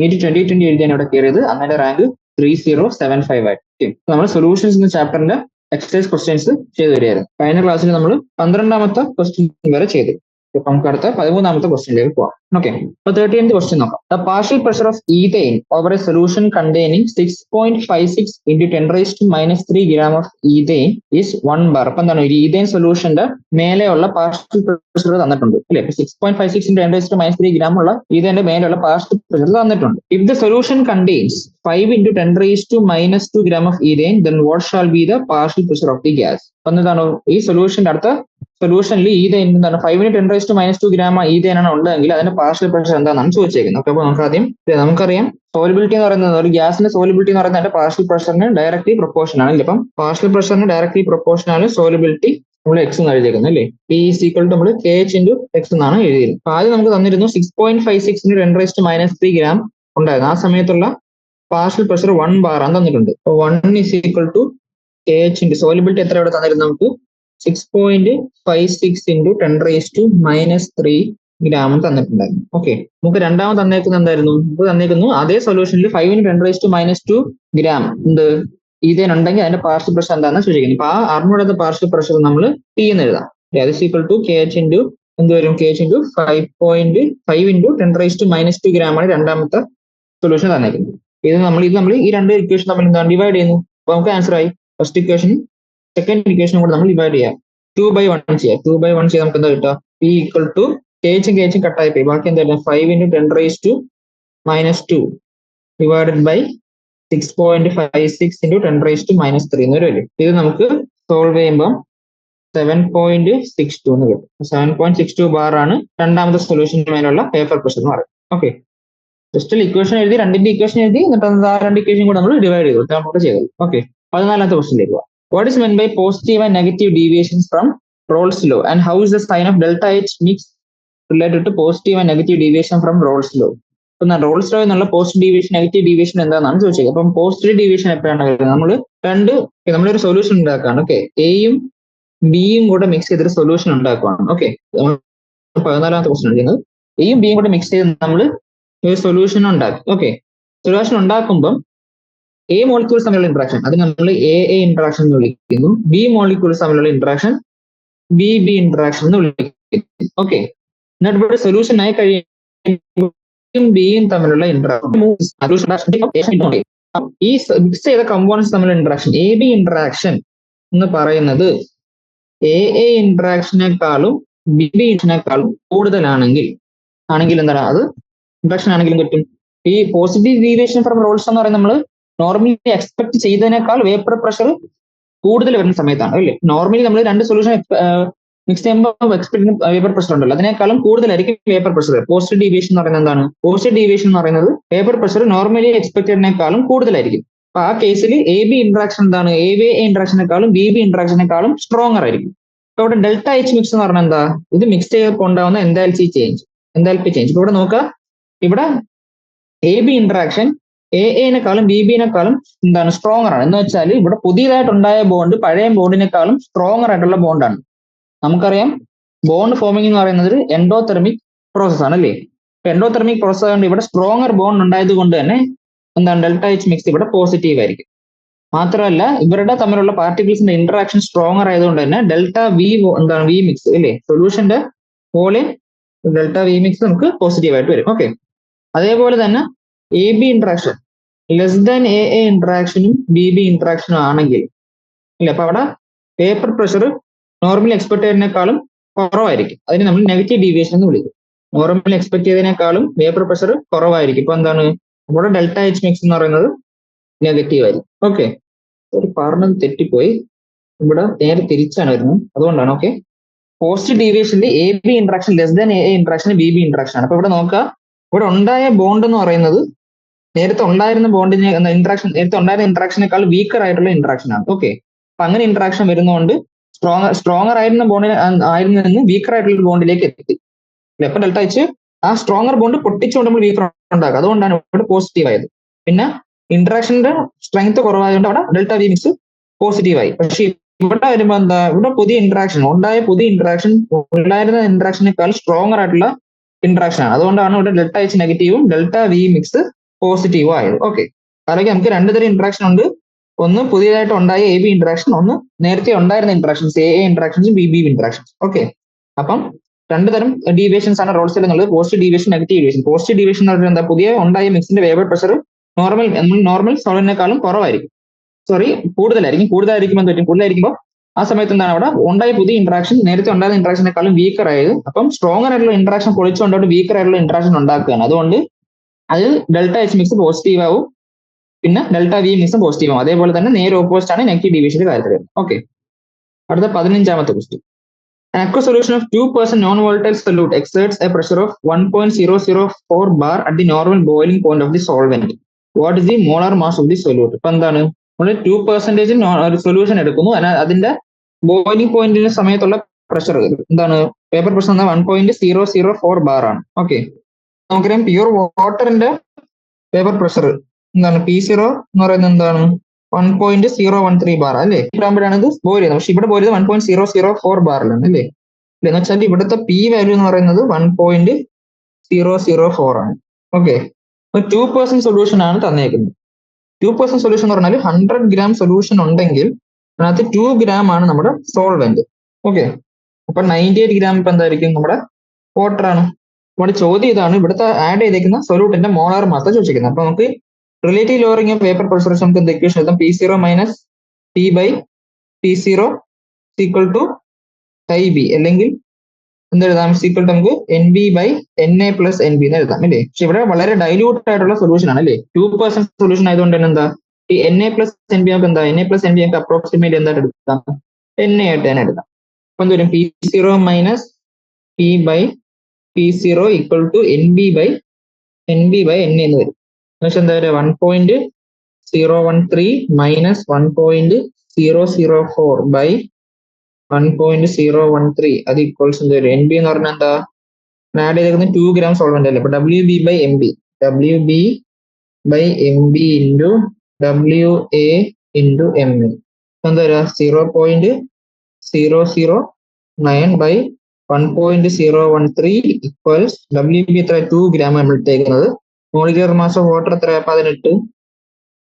NEET 2020 എഴുതിയാണ് ഇവിടെ കയറിയത്. അന്നേരം റാങ്ക് 3075 ആയിട്ട്. നമ്മൾ സൊല്യൂഷൻസ് എന്ന ചാപ്റ്ററിന്റെ എക്സസൈസ് ക്വസ്റ്റ്യൻസ് ചെയ്തു വരികയായിരുന്നു. കഴിഞ്ഞ ക്ലാസ്സിൽ നമ്മൾ 12ാമത്തെ ക്വസ്റ്റ്യൻ വരെ ചെയ്തു. ഇപ്പൊ നമുക്ക് അടുത്ത 13ാമത്തെ ക്വസ്റ്റ്യനിലേക്ക് പോവാം. ഓക്കെ, അപ്പൊ 13th ക്വസ്റ്റ്യൻ നോക്കാം. The partial pressure of ethane over A solution containing 6.56 into 10⁻³ gram of ethane is 1 bar. അപ്പൊ എന്താണ്, ഒരു ഈഥെയ്ൻ സൊല്യൂഷന്റെ മേലെയുള്ള പാർഷ്യൽ പ്രഷർ തന്നിട്ടുണ്ട് അല്ലെ. 6.56 into 10⁻³ gram ഉള്ള ഈഥെയ്ന്റെ മേലെയുള്ള പാർഷ്യൽ പ്രഷർ തന്നിട്ടുണ്ട്. If the solution contains 5 into 10⁻² gram of ethane, then what shall be the partial pressure of the gas? എന്താണ് ഈ സൊല്യൂഷന്റെ അടുത്ത സൊല്യൂഷനിൽ ഈഥെയ്ൻ എന്താണ് 5 into 10⁻² gram ഈഥെയ്ൻ ആണ് ഉള്ളതെങ്കിൽ അതിന്റെ പാർഷ്യൽ പ്രഷർ എന്താണെന്നാണ് ചോദിച്ചേക്കുന്നത്. ഓക്കെ, അപ്പൊ നമുക്ക് ആദ്യം നമുക്കറിയാം സോലിബിലിറ്റി എന്ന് പറയുന്നത്, ഒരു ഗ്യാസിന്റെ സോലിബിലിറ്റി എന്ന് പറയുന്നത് അതിന്റെ പാർഷ്യൽ പ്രഷറിന് ഡയറക്ട്ലി പ്രൊപ്പോർഷൻ ആണ്. ഇപ്പം പാർഷ്യൽ പ്രഷറിന് ഡയറക്ട്ലി പ്രൊപ്പോർഷൻ ആണ് സോലിബിലിറ്റി നമ്മൾ എക്സ് എന്ന് എഴുതിയേക്കുന്നത് അല്ലേ. P is equal to നമ്മൾ KH into X എന്നാണ് എഴുതിയിരുന്നത്. അപ്പൊ ആദ്യം നമുക്ക് തന്നിരുന്നു 6.56 into 10⁻³ gram ഉണ്ടായിരുന്നു. ആ സമയത്തുള്ള പാർഷ്യൽ പ്രഷർ 1 bar ആണ് തന്നിട്ടുണ്ട്. 1 is equal to KH into solubility എത്ര ഇവിടെ തന്നിരുന്നു നമുക്ക് 6.56 into 10⁻³ gram തന്നിട്ടുണ്ടായിരുന്നു. ഓക്കെ, നമുക്ക് രണ്ടാമത് തന്നേക്കുന്നത് എന്തായിരുന്നു? നമുക്ക് തന്നേക്കുന്നു അതേ സൊല്യൂഷനിൽ 5 into 10⁻² gram എന്ത് ഈഥെയ്ൻ ഉണ്ടെങ്കിൽ അതിന്റെ പാർഷ്യൽ പ്രഷർ എന്താണെന്ന് സൂചിക്കുന്നത്. അപ്പൊ ആ അറിഞ്ഞുകൂടാത്ത പാർഷ്യൽ പ്രഷർ നമ്മൾ P എന്ന് എഴുതാം. അത് is equal to KH into എന്ത് വരും, KH into 5 into 10⁻² gram ആണ് രണ്ടാമത്തെ സൊല്യൂഷൻ തന്നേക്കുന്നത്. ഇത് നമ്മൾ ഈ രണ്ട് ഇക്വേഷൻ തമ്മിൽ എന്താണ് ഡിവൈഡ് ചെയ്യുന്നു. അപ്പൊ നമുക്ക് ആൻസർ ആയി. ഫസ്റ്റ് ഇക്വേഷൻ സെക്കൻഡ് ഇക്വേഷനും കൂടെ നമ്മൾ ഡിവൈഡ് ചെയ്യാം. 2/1 ചെയ്യാം. 2/1 ചെയ്ത് നമുക്ക് എന്താ കിട്ടുക? P equal to KH കട്ടായി പോയി. ബാക്കി എന്തായിരുന്നു? 5 into 10⁻² divided by 6.56 into 10⁻³ എന്ന് വരും. ഇത് നമുക്ക് സോൾവ് ചെയ്യുമ്പോൾ 7.62 എന്ന് കിട്ടും. 7.62 bar ആണ് രണ്ടാമത്തെ സൊല്യൂഷന് മേലുള്ള പേപ്പർ പ്രഷർ എന്ന് പറയും. ഓക്കെ, ജസ്റ്റ് ഇക്വേഷൻ എഴുതി, രണ്ടിന്റെ ഇക്വേഷൻ എഴുതി, എന്നിട്ട് ആ രണ്ട് ഇക്വേഷൻ കൂടെ നമ്മൾ ഡിവൈഡ് ചെയ്തു. നമുക്ക് ചെയ്തത്. ഓക്കെ, 14ാമത്തെ ക്വസ്റ്റ്യനിലേക്ക് പോവാം. What is meant by positive and negative deviations from Rolle's law, and how is the sign of delta H mix related to positive and negative deviation from Rolle's law? അപ്പൊ Raoult's law എന്നുള്ള positive deviation negative deviation എന്താണെന്നാണ് ചോദിച്ചത്. അപ്പം positive deviation എപ്പോഴാണ് വരുന്നത്? നമ്മളൊരു solution ഉണ്ടാക്കുകയാണ്. Okay, എയും ബിയും കൂടെ മിക്സ് ചെയ്തൊരു സൊല്യൂഷൻ ഉണ്ടാക്കുകയാണ്. ഓക്കെ, 14ാമത്തെ ക്വസ്റ്റ്യൻ ചെയ്യുന്നത് എയും ബിയും കൂടെ മിക്സ് ചെയ്ത് നമ്മൾ ഒരു സൊല്യൂഷൻ ഉണ്ടാക്കും. ഓക്കെ, സൊല്യൂഷൻ ഉണ്ടാക്കുമ്പോൾ എ മോളിക്യൂൾസ് തമ്മിലുള്ള ഇന്ററാക്ഷൻ അത് നമ്മൾ എ ഇന്ററാക്ഷൻ എന്ന് വിളിക്കുന്നു. ബി മോളിക്യൂൾസ് തമ്മിലുള്ള ഇന്ററാക്ഷൻ ബി ഇന്ററാക്ഷൻ എന്ന് വിളിക്കുന്നു. ഓക്കെ, എന്നിട്ട് ഇവിടെ സൊല്യൂഷൻ ആയി കഴിയുമ്പോൾ ബിയും തമ്മിലുള്ള ഇന്ററാക്ഷൻ ഈ മിക്സ് ചെയ്ത കമ്പോണൻസ് തമ്മിലുള്ള ഇന്ററാക്ഷൻ എ ബി ഇന്ററാക്ഷൻ എന്ന് പറയുന്നത് എ ഇന്ററാക്ഷനേക്കാളും ബി ഇന്ററാക്ഷനേക്കാളും കൂടുതലാണെങ്കിൽ എന്താണ് അത് ഇന്ററാക്ഷൻ ആണെങ്കിലും കിട്ടും. ഈ പോസിറ്റീവ് ഡീവിയേഷൻ ഫ്രം റോൾസ് എന്ന് പറയുന്നത് നമ്മൾ നോർമലി എക്സ്പെക്ട് ചെയ്തതിനേക്കാൾ വേപ്പർ പ്രഷർ കൂടുതൽ വരുന്ന സമയത്താണ് അല്ലേ. നോർമലി നമ്മൾ രണ്ട് സൊല്യൂഷൻ മിക്സ് ചെയ്യുമ്പോൾ എക്സ്പെക്ട് വേപ്പർ പ്രഷർ ഉണ്ടല്ലോ, അതിനേക്കാളും കൂടുതലായിരിക്കും വേപ്പർ പ്രഷർ. പോസിറ്റീവ് ഡീവിയേഷൻ എന്ന് പറയുന്നത് എന്താണ്? പോസിറ്റീവ് ഡീവിയേഷൻ എന്ന് പറയുന്നത് വേപ്പർ പ്രഷർ നോർമലി എക്സ്പെക്ടഡിനേക്കാളും കൂടുതലായിരിക്കും. അപ്പൊ ആ കേസിൽ എ ബി ഇന്ററാക്ഷൻ എന്താണ്? എ ഇന്ററാക്ഷനേക്കാളും ബി ഇന്ററാക്ഷനേക്കാളും സ്ട്രോങ്ങർ ആയിരിക്കും. അപ്പൊ ഇവിടെ ഡെൽറ്റ എച്ച് മിക്സ് എന്ന് പറഞ്ഞാൽ എന്താ? ഇത് മിക്സ് ചെയ്തപ്പോൾ ഉണ്ടാവുന്ന എൻതാൽപി ചേഞ്ച്. ഇപ്പൊ ഇവിടെ നോക്കുക, ഇവിടെ എ ബി ഇന്ററാക്ഷൻ എനേക്കാളും ബിനേക്കാളും എന്താണ് സ്ട്രോങ്ങർ ആണ്. എന്ന് വെച്ചാൽ ഇവിടെ പുതിയതായിട്ടുണ്ടായ ബോണ്ട് പഴയ ബോണ്ടിനേക്കാളും സ്ട്രോങ്ങർ ആയിട്ടുള്ള ബോണ്ടാണ്. നമുക്കറിയാം ബോണ്ട് ഫോമിംഗ് എന്ന് പറയുന്നത് ഒരു എൻഡോതെർമിക് പ്രോസസ് ആണ് അല്ലേ. എൻഡോതെർമിക് പ്രോസസ് ആയതുകൊണ്ട് ഇവിടെ സ്ട്രോങ്ങർ ബോണ്ട് ഉണ്ടായത് കൊണ്ട് തന്നെ എന്താണ് ഡെൽറ്റ എച്ച് മിക്സ് ഇവിടെ പോസിറ്റീവ് ആയിരിക്കും. മാത്രമല്ല ഇവരുടെ തമ്മിലുള്ള പാർട്ടിക്കിൾസിന്റെ ഇന്ററാക്ഷൻ സ്ട്രോങ്ങർ ആയതുകൊണ്ട് തന്നെ ഡെൽറ്റ വി എന്താണ് വി മിക്സ് അല്ലേ, സൊല്യൂഷന്റെ വോളിയം ഡെൽറ്റ വി മിക്സ് നമുക്ക് പോസിറ്റീവ് ആയിട്ട് വരും. ഓക്കെ, അതേപോലെ തന്നെ A B interaction less than A ഇന്ററാക്ഷനും ബി ഇന്ററാക്ഷനും ആണെങ്കിൽ ഇല്ല, അപ്പൊ അവിടെ വേപ്പർ പ്രഷർ നോർമലി എക്സ്പെക്ട് ചെയ്തതിനേക്കാളും കുറവായിരിക്കും. അതിന് നമ്മൾ നെഗറ്റീവ് ഡീവിയേഷൻ എന്ന് വിളിക്കും. നോർമലി എക്സ്പെക്ട് ചെയ്തതിനേക്കാളും വേപ്പർ പ്രഷർ കുറവായിരിക്കും. ഇപ്പൊ എന്താണ് ഇവിടെ ഡെൽറ്റ എച്ച് മിക്സ് എന്ന് പറയുന്നത് നെഗറ്റീവ് ആയിരിക്കും. ഓക്കെ, ഒരു പറഞ്ഞത് തെറ്റിപ്പോയി, ഇവിടെ നേരെ തിരിച്ചാണ് വരുന്നത്, അതുകൊണ്ടാണ്. ഓക്കെ, പോസിറ്റീവ് ഡീവിയേഷനിൽ A B interaction less than A interaction B interaction ആണ്. അപ്പൊ ഇവിടെ നോക്കുക, ഇവിടെ ഉണ്ടായ ബോണ്ട് എന്ന് പറയുന്നത് നേരത്തെ ഉണ്ടായിരുന്ന ഇന്ററാക്ഷനേക്കാൾ വീക്കർ ആയിട്ടുള്ള ഇന്ററാക്ഷൻ ആണ്. ഓക്കെ, അപ്പൊ അങ്ങനെ ഇന്ററാക്ഷൻ വരുന്നതുകൊണ്ട് സ്ട്രോങ്ങർ ആയിരുന്ന ബോണ്ടിന് ആയിരുന്ന വീക്കർ ആയിട്ടുള്ള ബോണ്ടിലേക്ക് എത്തി. അപ്പൊ ഡെൽറ്റ എച്ച് ആ സ്ട്രോങ്ങർ ബോണ്ട് പൊട്ടിച്ചുകൊണ്ട് നമ്മൾ വീക്കർ ഉണ്ടാക്കുക. അതുകൊണ്ടാണ് ഇവിടെ പോസിറ്റീവ് ആയത്. പിന്നെ ഇന്ററാക്ഷന്റെ സ്ട്രെങ്ത് കുറവായതുകൊണ്ട് അവിടെ ഡെൽറ്റ വി മിക്സ് പോസിറ്റീവ് ആയി. പക്ഷെ ഇവിടെ വരുമ്പോൾ എന്താ, ഇവിടെ പുതിയ ഇന്ററാക്ഷൻ ഉണ്ടായിരുന്ന ഇന്ററാക്ഷനേക്കാൾ സ്ട്രോങ്ങർ ആയിട്ടുള്ള ഇന്ററാക്ഷൻ ആണ്. അതുകൊണ്ടാണ് ഇവിടെ ഡെൽറ്റ എച്ച് നെഗറ്റീവും ഡെൽറ്റ വി മിക്സ് പോസിറ്റീവോ ആയത്. ഓക്കെ, അല്ലെങ്കിൽ നമുക്ക് രണ്ട് തരം ഇന്ററാക്ഷൻ ഉണ്ട്. ഒന്ന് പുതിയതായിട്ട് ഉണ്ടായ എ ബി ഇന്ററാക്ഷൻ, ഒന്ന് നേരത്തെ ഉണ്ടായിരുന്ന ഇന്ററാക്ഷൻസ് എ ഇന്ററാക്ഷൻസും ബി ബി ഇന്ററാക്ഷൻസ്. ഓക്കെ, അപ്പം രണ്ട് തരം ഡീവിയേഷൻസ് ആണ് റോൾസിൽ എന്നുള്ളത്, positive deviation, negative deviation. Positive deviation എന്ന് പറഞ്ഞാൽ എന്താ, പുതിയ ഉണ്ടായ മിക്സിന്റെ വേപ്പർ പ്രഷർ നോർമൽ സോളിഡിനേക്കാളും കുറവായിരിക്കും, സോറി കൂടുതലായിരിക്കും എന്ന് പറ്റും. കൂടുതലായിരിക്കുമ്പോൾ ആ സമയത്ത് എന്താണ്, അവിടെ ഉണ്ടായ പുതിയ ഇന്ററാക്ഷൻ നേരത്തെ ഉണ്ടായിരുന്ന ഇന്ററാക്ഷനേക്കാളും വീക്കർ ആയത്. അപ്പം സ്ട്രോങ്ങർ ആയിട്ടുള്ള ഇന്ററാക്ഷൻ പൊളിച്ചുകൊണ്ടോട്ട് വീക്കർ ആയിട്ടുള്ള ഇന്ററാക്ഷൻ ഉണ്ടാക്കുകയാണ്. അതുകൊണ്ട് അതിൽ ഡെൽറ്റ എച്ച് മിക്സ് പോസിറ്റീവ് ആവും, പിന്നെ ഡെൽറ്റ വി മിക്സും പോസിറ്റീവ് ആവും. അതേപോലെ തന്നെ നേരെ ഓപ്പോസിറ്റ് ആണ് നെഗറ്റീവ് ഡീവിയേഷന്റെ കാര്യത്തിൽ. ഓക്കെ, അടുത്ത 15ാമത്തെ question. An aqueous solution of 2% non-volatile solute exerts a pressure of 1.004 bar at the normal boiling point of the solvent. What is the molar mass of the solute? ഇപ്പൊ എന്താണ്, നമ്മൾ 2% ഒരു solution എടുക്കുന്നു, അതിന്റെ boiling പോയിന്റിന്റെ സമയത്തുള്ള pressure എന്താണ്, paper pressure 1.004 bar ആണ്. ഓക്കെ, നമുക്കറിയാം പ്യൂർ വാട്ടറിന്റെ പേപ്പർ പ്രഷർ എന്താണ്, P0 എന്ന് പറയുന്നത് എന്താണ്, 1.013 ബാർ അല്ലേ. ഇതാകുമ്പോഴാണ് ഇത് ബോയിൽ ചെയ്യുന്നത്. പക്ഷെ ഇവിടെ ബോയിൽ ചെയ്ത് 1.004 ബാറിലാണ് അല്ലേ. എന്ന് വെച്ചാൽ ഇവിടുത്തെ പി വാല്യൂ എന്ന് പറയുന്നത് 1.004 ആണ്. ഓക്കെ, 2% സൊല്യൂഷൻ ആണ് തന്നേക്കുന്നത്. 2% സൊല്യൂഷൻ എന്ന് പറഞ്ഞാൽ 100 ഗ്രാം സൊല്യൂഷൻ ഉണ്ടെങ്കിൽ അതിനകത്ത് 2 ഗ്രാം ആണ് നമ്മുടെ സോൾവെന്റ്. ഓക്കെ, അപ്പൊ 98 ഗ്രാം ഇപ്പൊ എന്തായിരിക്കും, നമ്മുടെ വാട്ടർ ആണ്. നമ്മുടെ ചോദ്യം ഇതാണ്, ഇവിടുത്തെ ആഡ് ചെയ്തേക്കുന്ന സൊല്യൂട്ടിന്റെ മോളാർ മാസ് ചോദിച്ചിരിക്കുന്നത്. അപ്പൊ നമുക്ക് relative lowering of vapour pressure നമുക്ക് എന്ത് ഇക്വേഷൻ എഴുതാം, P0 minus P by P0 equal to B, അല്ലെങ്കിൽ എന്തെഴുതാം, ഈക്വൽ ടു നമുക്ക് NB by NA plus NB എന്ന് എഴുതാം അല്ലേ. പക്ഷെ ഇവിടെ വളരെ ഡൈല്യൂട്ട് ആയിട്ടുള്ള സൊല്യൂഷൻ ആണ് അല്ലേ, 2% സൊല്യൂഷൻ ആയതുകൊണ്ട് തന്നെ എന്താ, ഈ NA പ്ലസ് NB നമുക്ക് എന്താ, NA പ്ലസ് NB നമുക്ക് അപ്രോക്സിമേറ്റ് എന്തായിട്ട് എടുക്കാം, NA ആയിട്ട് തന്നെ എടുക്കാം. അപ്പൊ എന്ത് വരും, P0 minus P by P0 equal to NB by NA എന്ന് വരും. പക്ഷെ എന്താ പറയുക, 1.013 മൈനസ് 1.004 ബൈ 1.013 അത് ഈക്വൽസ് എന്ത് വരും, NB എന്ന് പറഞ്ഞാൽ എന്താ, ആഡ് ചെയ്തേക്കുന്നത് 2 ഗ്രാം സോൾവെന്റ് അല്ലേ. അപ്പൊ WB by MB into WA into MA എന്താ വരിക, 0.009 ബൈ 1.013 ഈക്വൽസ് WB എത്ര, 2 ഗ്രാം നമ്മൾ ഇട്ടേക്കുന്നത്. മോളിക്കുലർ മാസ് ഓഫ് വാട്ടർ എത്ര, 18.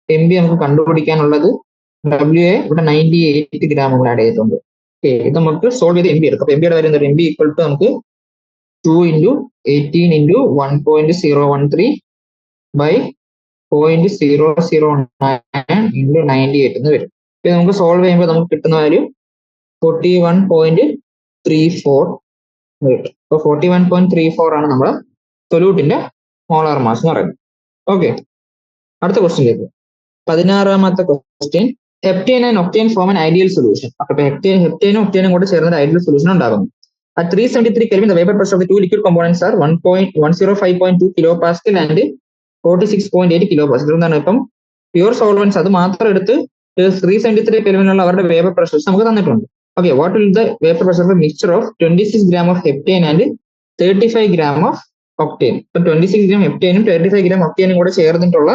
MB നമുക്ക് കണ്ടുപിടിക്കാനുള്ളത് WA ഇവിടെ 98 ഗ്രാം നമ്മൾ ആഡ് ചെയ്തിട്ടുണ്ട്. ഓക്കെ, ഇത് നമുക്ക് സോൾവ് ചെയ്ത് MB എടുക്കും. അപ്പൊ MB യുടെ കാര്യം എന്താ, MB ഈക്വൽ ടു നമുക്ക് 2 ഇൻറ്റു 18 ഇൻറ്റു 1.013 ബൈ 0.009 ഇൻറ്റു 98 എന്ന് വരും. ഇത് നമുക്ക് സോൾവ് ചെയ്യുമ്പോൾ നമുക്ക് കിട്ടുന്ന വാല്യൂ 41.34 വരും. അപ്പൊ 41.34 ആണ് നമ്മുടെ സൊല്യൂട്ടിന്റെ മോളാർ മാസ് എന്ന് പറയുന്നത്. ഓക്കെ, അടുത്ത ക്വസ്റ്റ്യനിലേക്ക്. 16ാമത്തെ question. Heptane and octane form an ideal solution. അപ്പൊ ഹെപ്റ്റേനും ഒക്ടേനും കൂടെ ചേർന്ന ഒരു ഐഡിയൽ സൊല്യൂഷൻ ഉണ്ടാകുന്നു. At 373 Kelvin, the vapor pressure of the two liquid components are 105.2 kilopascal and 46.8 kilopascal. എന്താണ്, ഇപ്പം പ്യൂർ സോൾവെന്റ്സ് അത് മാത്രം എടുത്ത് 373 കെൽവിനുള്ള അവരുടെ വേപ്പർ പ്രഷർസ് നമുക്ക് തന്നിട്ടുണ്ട്. Okay, what will the vapour pressure of mixture of 26 gram of heptane and 35 gram of octane. ഇപ്പൊ 26 gram ഹെപ്റ്റേനും 35 gram ഒക്ടേനും കൂടെ ചേർന്നിട്ടുള്ള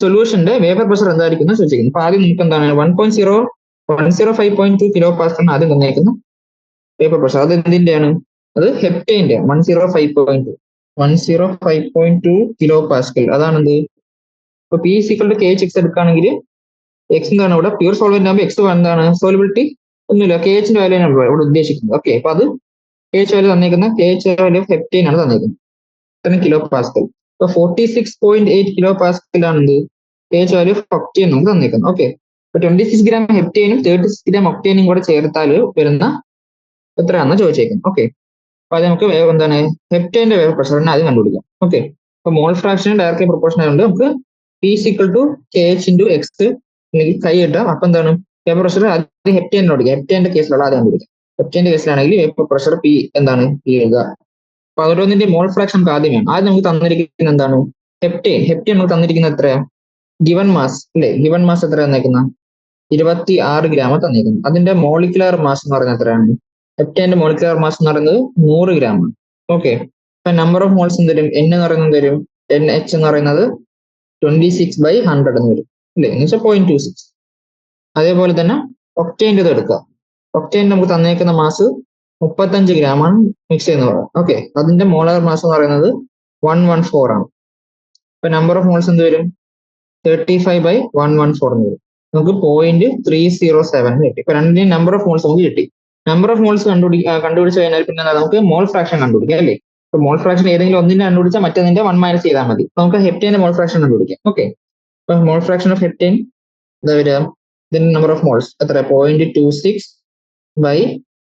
സൊല്യൂഷന്റെ വേപ്പർ പ്രഷർ എന്തായിരിക്കും ചോദിച്ചിരിക്കുന്നത്. അപ്പൊ ആദ്യം നമുക്ക് എന്താണ് 105.2 kilopascal ആദ്യം തന്നേക്കുന്നു വേപ്പർ പ്രഷർ. അത് എന്തിന്റെയാണ്, അത് ഹെപ്റ്റേന്റെ 105.2 kilopascal അതാണെന്ത്. ഇപ്പൊ P ഈക്വൽ ടു KH എടുക്കുകയാണെങ്കിൽ എക്സ് എന്താണ്, ഇവിടെ പ്യൂർ സോൾവെന്റ് ആകുമ്പോൾ എക്സ് എന്താണ്, സോളിബിലിറ്റി ഒന്നുമില്ല, KH ന്റെ വാല്യൂ ആണ് ഇവിടെ ഉദ്ദേശിക്കുന്നത്. ഓക്കെ, അപ്പൊ അത് KH വാല്യൂ തന്നേക്കുന്ന KH വാല്യൂ ഓഫ് ഹെപ്റ്റേൻ ആണ് തന്നേക്കുന്നത്, 10 kilopascal. ഇപ്പൊ 46.8 kilopascal ആണെന്ത്, KH വാല്യൂ ഓഫ് ഒക്ടേൻ നമുക്ക് തന്നേക്കുന്നത്. ഓക്കെ, ഇപ്പൊ 26 ഗ്രാം ഹെപ്റ്റേനും 36 ഗ്രാം ഒക്ടേനും കൂടെ ചേർത്താൽ വരുന്ന എത്രയാണെന്ന് ചോദിച്ചേക്കുന്നത്. ഓക്കെ, അപ്പൊ അത് നമുക്ക് എന്താണ് ഹെപ്റ്റേന്റെ വേപ്പർ പ്രഷറിനെ ആദ്യം കണ്ടുപിടിക്കാം. ഓക്കെ, അപ്പൊ മോൾ ഫ്രാക്ഷന് ഡയറക്ട്ലി പ്രൊപ്പോർഷൻ ആയതുകൊണ്ട് നമുക്ക് P equal to KH into x അല്ലെങ്കിൽ കൈ ഇട്ടാം. അപ്പൊ എന്താണ് വേപ്പർ പ്രഷർ ആദ്യം ഹെപ്റ്റേനെ കണ്ടുപിടിക്കാം. ഹെപ്റ്റേന്റെ കേസിലുള്ള ആദ്യം കണ്ടുപിടിക്കാം. ഹെപ്റ്റേന്റെ കേസിലാണെങ്കിൽ വേപ്പർ പ്രഷർ P എന്താണ് P എഴുതുക. അപ്പൊ ഓരോന്നിന്റെ മോൾ ഫ്രാക്ഷൻ നമുക്ക് ആദ്യം വേണം. ആദ്യം നമുക്ക് തന്നിരിക്കുന്നത് എന്താണ്, ഹെപ്റ്റേൻ നമുക്ക് തന്നിരിക്കുന്നത് എത്രയാ, ഗിവൺ മാസ് അല്ലെ. ഗിവൺ മാസ് എത്ര തന്നേക്കുന്ന 26 ഗ്രാം തന്നേക്കുന്നത്. അതിന്റെ മോളിക്കുലർ മാസ് എന്ന് പറയുന്നത് എത്രയാണ്, ഹെപ്റ്റേന്റെ മോളിക്കുലർ മാസ് എന്ന് പറയുന്നത് 100 ഗ്രാം ആണ്. ഓക്കെ, അപ്പൊ നമ്പർ ഓഫ് മോൾസ് എന്ത് വരും, N എന്ന് പറയുന്നത് വരും, NH എന്ന് പറയുന്നത് 26/100 എന്ന് വരും അല്ലെ, എന്ന് വെച്ചാൽ 0.26. അതേപോലെ തന്നെ ഒക്ടേൻ്റെ എടുക്കുക. ഒക്ടേൻ നമുക്ക് തന്നേക്കുന്ന മാസ് 35 ഗ്രാം ആണ് മിക്സ് ചെയ്യുന്നത്. ഓക്കെ, അതിന്റെ മോളാർ മാസ് എന്ന് പറയുന്നത് 114 ആണ്. ഇപ്പൊ നമ്പർ ഓഫ് മോൾസ് എന്ത് വരും 35/114 എന്ന് വരും. നമുക്ക് 0.307 കിട്ടി. ഇപ്പൊ രണ്ടിന്റെയും നമ്പർ ഓഫ് മോൾസ് നമുക്ക് കിട്ടി. നമ്പർ ഓഫ് മോൾസ് കണ്ടുപിടിച്ച് കഴിഞ്ഞാൽ പിന്നെ നമുക്ക് മോൾ ഫ്രാക്ഷൻ കണ്ടുപിടിക്കാം അല്ലേ. ഇപ്പൊ മോൾ ഫ്രാക്ഷൻ ഏതെങ്കിലും ഒന്നിന്റെ കണ്ടുപിടിച്ചാൽ മറ്റൊന്നിന്റെ 1 മൈനസ് ചെയ്താൽ മതി. നമുക്ക് ഹെപ്റ്റേന്റെ മോൾ ഫ്രാക്ഷൻ കണ്ടുപിടിക്കാം. ഓക്കെ, ഇപ്പൊ മോൾ ഫ്രാക്ഷൻ ഓഫ് ഹെപ്റ്റേൻ എന്താ വരിക, ഇതിന്റെ നമ്പർ ഓഫ് മോൾസ് എത്ര 0.26 by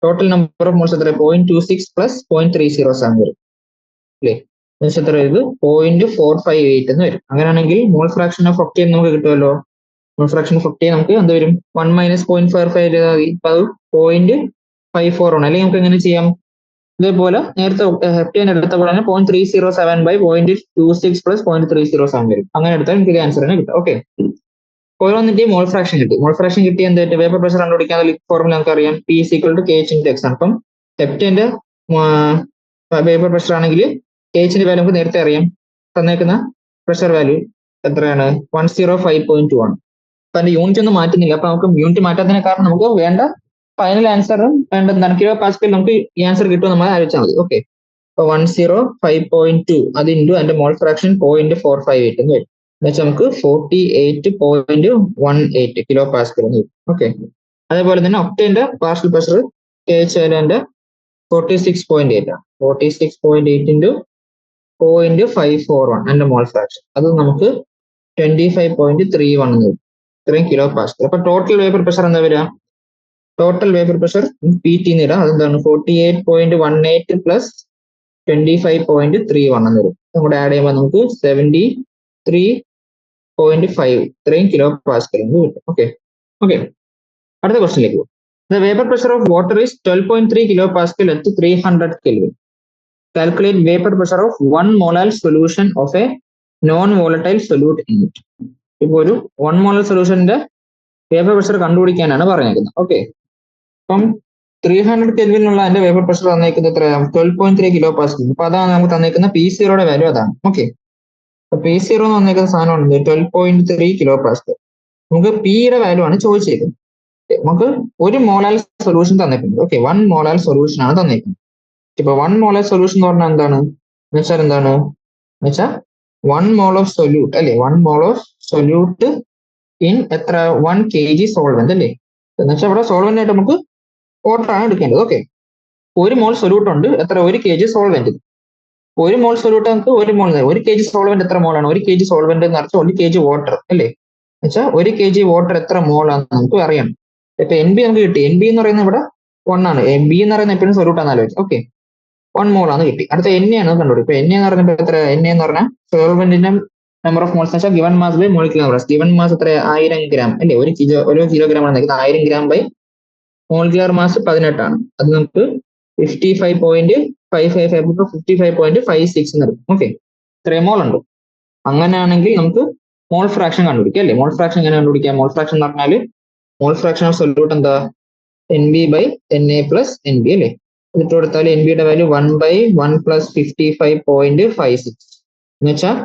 total number of moles എത്ര 0.26 പ്ലസ് 0.307 വരും അല്ലേ. എത്ര ഇത് 0.458 എന്ന് വരും. അങ്ങനെയാണെങ്കിൽ മോൾ ഫ്രാക്ഷൻ ഓഫ് ഒക്ടേൻ നമുക്ക് കിട്ടുമല്ലോ. മോൾ ഫ്രാക്ഷൻ ഓഫ് ഒക്ടേൻ നമുക്ക് എന്ത് വരും 1 മൈനസ് 0.45 ഇപ്പൊ അത് 0.541. അല്ലെങ്കിൽ നമുക്ക് എങ്ങനെ ചെയ്യാം, ഇതേപോലെ നേരത്തെ ഹെപ്റ്റേൻ എടുത്ത പോലെ തന്നെ 0.307 ബൈ 0.26 പ്ലസ് 0.307 വരും. അങ്ങനെ എടുത്താൽ എനിക്ക് ആൻസർ തന്നെ കിട്ടും. ഓക്കെ, ഓരോന്നിന്റെയും മോൾ ഫ്രാക്ഷൻ കിട്ടി. മോൾ ഫ്രാക്ഷൻ കിട്ടി എന്തായിട്ട് വേപ്പർ പ്രഷർ കണ്ടുപിടിക്കാൻ ഫോർമുല നമുക്ക് അറിയാം, P is equal to KH into X ആണ്. അപ്പം ഹെപ്റ്റേന്റെ വേപ്പർ പ്രഷർ ആണെങ്കിൽ KH-ന്റെ വാല്യൂ നമുക്ക് നേരത്തെ അറിയാം. തന്നേക്കുന്ന പ്രഷർ വാല്യൂ എത്രയാണ് 105.2 ആണ്. അപ്പൊ അതിന്റെ യൂണിറ്റ് ഒന്നും മാറ്റുന്നില്ല. അപ്പൊ നമുക്ക് യൂണിറ്റ് മാറ്റാത്തതിന് കാരണം നമുക്ക് വേണ്ട ഫൈനൽ ആൻസറും വേണ്ട എന്താണ് കിലോ പാസ്കൽ നമുക്ക് ഈ ആൻസർ കിട്ടും നമ്മൾ ആലോചിച്ചാൽ മതി. ഓക്കെ, അപ്പൊ 105.2 അത് ഇൻറ്റു അതിന്റെ മോൾ ഫ്രാക്ഷൻ 0.458 എന്ന് വരും. എന്നുവെച്ചാൽ നമുക്ക് 48.18 കിലോ പാസ്കൽ എന്ന് വരും. ഓക്കെ, അതേപോലെ തന്നെ ഒക്ടേന്റെ പാർഷ്യൽ പ്രഷർ KH വാല്യൂന്റെ 46.8 ആണ്. 46.8 ഇൻറ്റു 0.541 അതിന്റെ മോൾ ഫ്രാക്ഷൻ അത് നമുക്ക് 25.31 എന്ന് വരും. ഇത്രയും കിലോ പാസ്കൽ. അപ്പൊ ടോട്ടൽ വേപ്പർ പ്രഷർ എന്താ വരിക, ടോട്ടൽ വേപ്പർ പ്രഷർ PT ഇടാം. അതെന്താണ് 48.18 പ്ലസ് 25.31 എന്ന് വരും. നമ്മുടെ ആഡ് ചെയ്യുമ്പോൾ നമുക്ക് 73.5 ഇത്രയും കിലോ പാസ്കൽ എന്ന് കിട്ടും. ഓക്കെ ഓക്കെ, അടുത്ത ക്വസ്റ്റിനിലേക്ക് പോകും. The vapor pressure of water is 12.3 kilopascal at 300 Kelvin. Calculate vapor pressure of 1 molar solution of a non-volatile solute in it. ഇപ്പോൾ ഒരു 1 molar സൊല്യൂഷന്റെ വേപ്പർ പ്രഷർ കണ്ടുപിടിക്കാനാണ് പറഞ്ഞേക്കുന്നത്. ഓക്കെ, അപ്പം 300 കെൽവിനുള്ള അതിന്റെ വേപ്പർ പ്രഷർ തന്നേക്കുന്നത് എത്രയാണ് 12.3 കിലോ പാസ്കൽ. അപ്പൊ അതാണ് നമുക്ക് തന്നേക്കുന്ന P0 വാല്യൂ അതാണ്. ഓക്കെ, അപ്പൊ P0 എന്ന് വന്നേക്കുന്ന സാധനമാണ് 12.3 കിലോ പാസ്കൽ. നമുക്ക് P-യുടെ വാല്യൂ ആണ് ചോദിച്ചേക്കുന്നത്. നമുക്ക് ഒരു മോളാൽ സൊല്യൂഷൻ തന്നിട്ടുണ്ട്. ഓക്കെ, 1 മോളാൽ സൊല്യൂഷൻ ആണ് തന്നിരിക്കുന്നത്. ഇപ്പൊ 1 മോളാൽ സൊല്യൂഷൻ എന്ന് പറഞ്ഞാൽ എന്താണ് വെച്ചാൽ എന്താണ് വെച്ചാൽ 1 മോൾ ഓഫ് സൊല്യൂട്ട് അല്ലെ, 1 മോൾ ഓഫ് സൊല്യൂട്ട് ഇൻ എത്ര 1 kg സോൾവെന്റ് അല്ലേ. എന്നുവെച്ചാൽ ഇവിടെ സോൾവെന്റ് ആയിട്ട് നമുക്ക് വാട്ടർ ആണ് എടുക്കേണ്ടത്. ഓക്കെ, 1 മോൾ സൊല്യൂട്ട് ഉണ്ട് എത്ര 1 kg സോൾവെന്റ്. 1 മോൾ സൊല്യൂട്ട് നമുക്ക് 1 kg സോൾവെന്റ് എത്ര മോളാണ് 1 kg സോൾവെന്റ് എന്ന് പറഞ്ഞാൽ 1 kg വാട്ടർ അല്ലേ. എന്നുവെച്ചാൽ 1 kg വാട്ടർ എത്ര മോളാണെന്ന് നമുക്ക് അറിയണം. ഇപ്പൊ NB നമുക്ക് കിട്ടി. NB എന്ന് പറയുന്നത് ഇവിടെ 1 ആണ്. B എന്ന് പറയുന്നത് എപ്പോഴും സൊല്യൂട്ട് ആണെന്ന് ആലോചിച്ചു. ഓക്കെ, 1 മോൾ ആണ് കിട്ടി. അടുത്ത NA ആണ് കണ്ടുപിടിക്കും. ഇപ്പൊ NA എന്ന് പറയുമ്പോൾ എത്ര NA എന്ന് പറഞ്ഞാൽ സോൾവെന്റിന്റെ നമ്പർ ഓഫ് മോൾസ് വെച്ചാൽ given mass by molecular mass. Given mass എത്ര 1000 ഗ്രാം അല്ലേ. 1 കിലോഗ്രാം ആണ് 1000 ഗ്രാം ബൈ മോളിക്കുലർ മാസ് 18 ആണ്. അത് നമുക്ക് 55.56 എന്ന് വരും. ഓക്കെ, ഇത്രയും മോൾ ഉണ്ട്. അങ്ങനെയാണെങ്കിൽ നമുക്ക് മോൾ ഫ്രാക്ഷൻ കണ്ടുപിടിക്കാം അല്ലേ. മോൾ ഫ്രാക്ഷൻ എങ്ങനെ കണ്ടുപിടിക്കാം, മോൾ ഫ്രാക്ഷൻ എന്ന് പറഞ്ഞാൽ മോൾ ഫ്രാക്ഷൻ ഓഫ് സൊല്യൂട്ട് എന്താ NB by NA plus NB അല്ലേ. ഇട്ട് കൊടുത്താൽ NB-യുടെ വാല്യൂ 1/1 പ്ലസ് 55.56 എന്ന് വെച്ചാൽ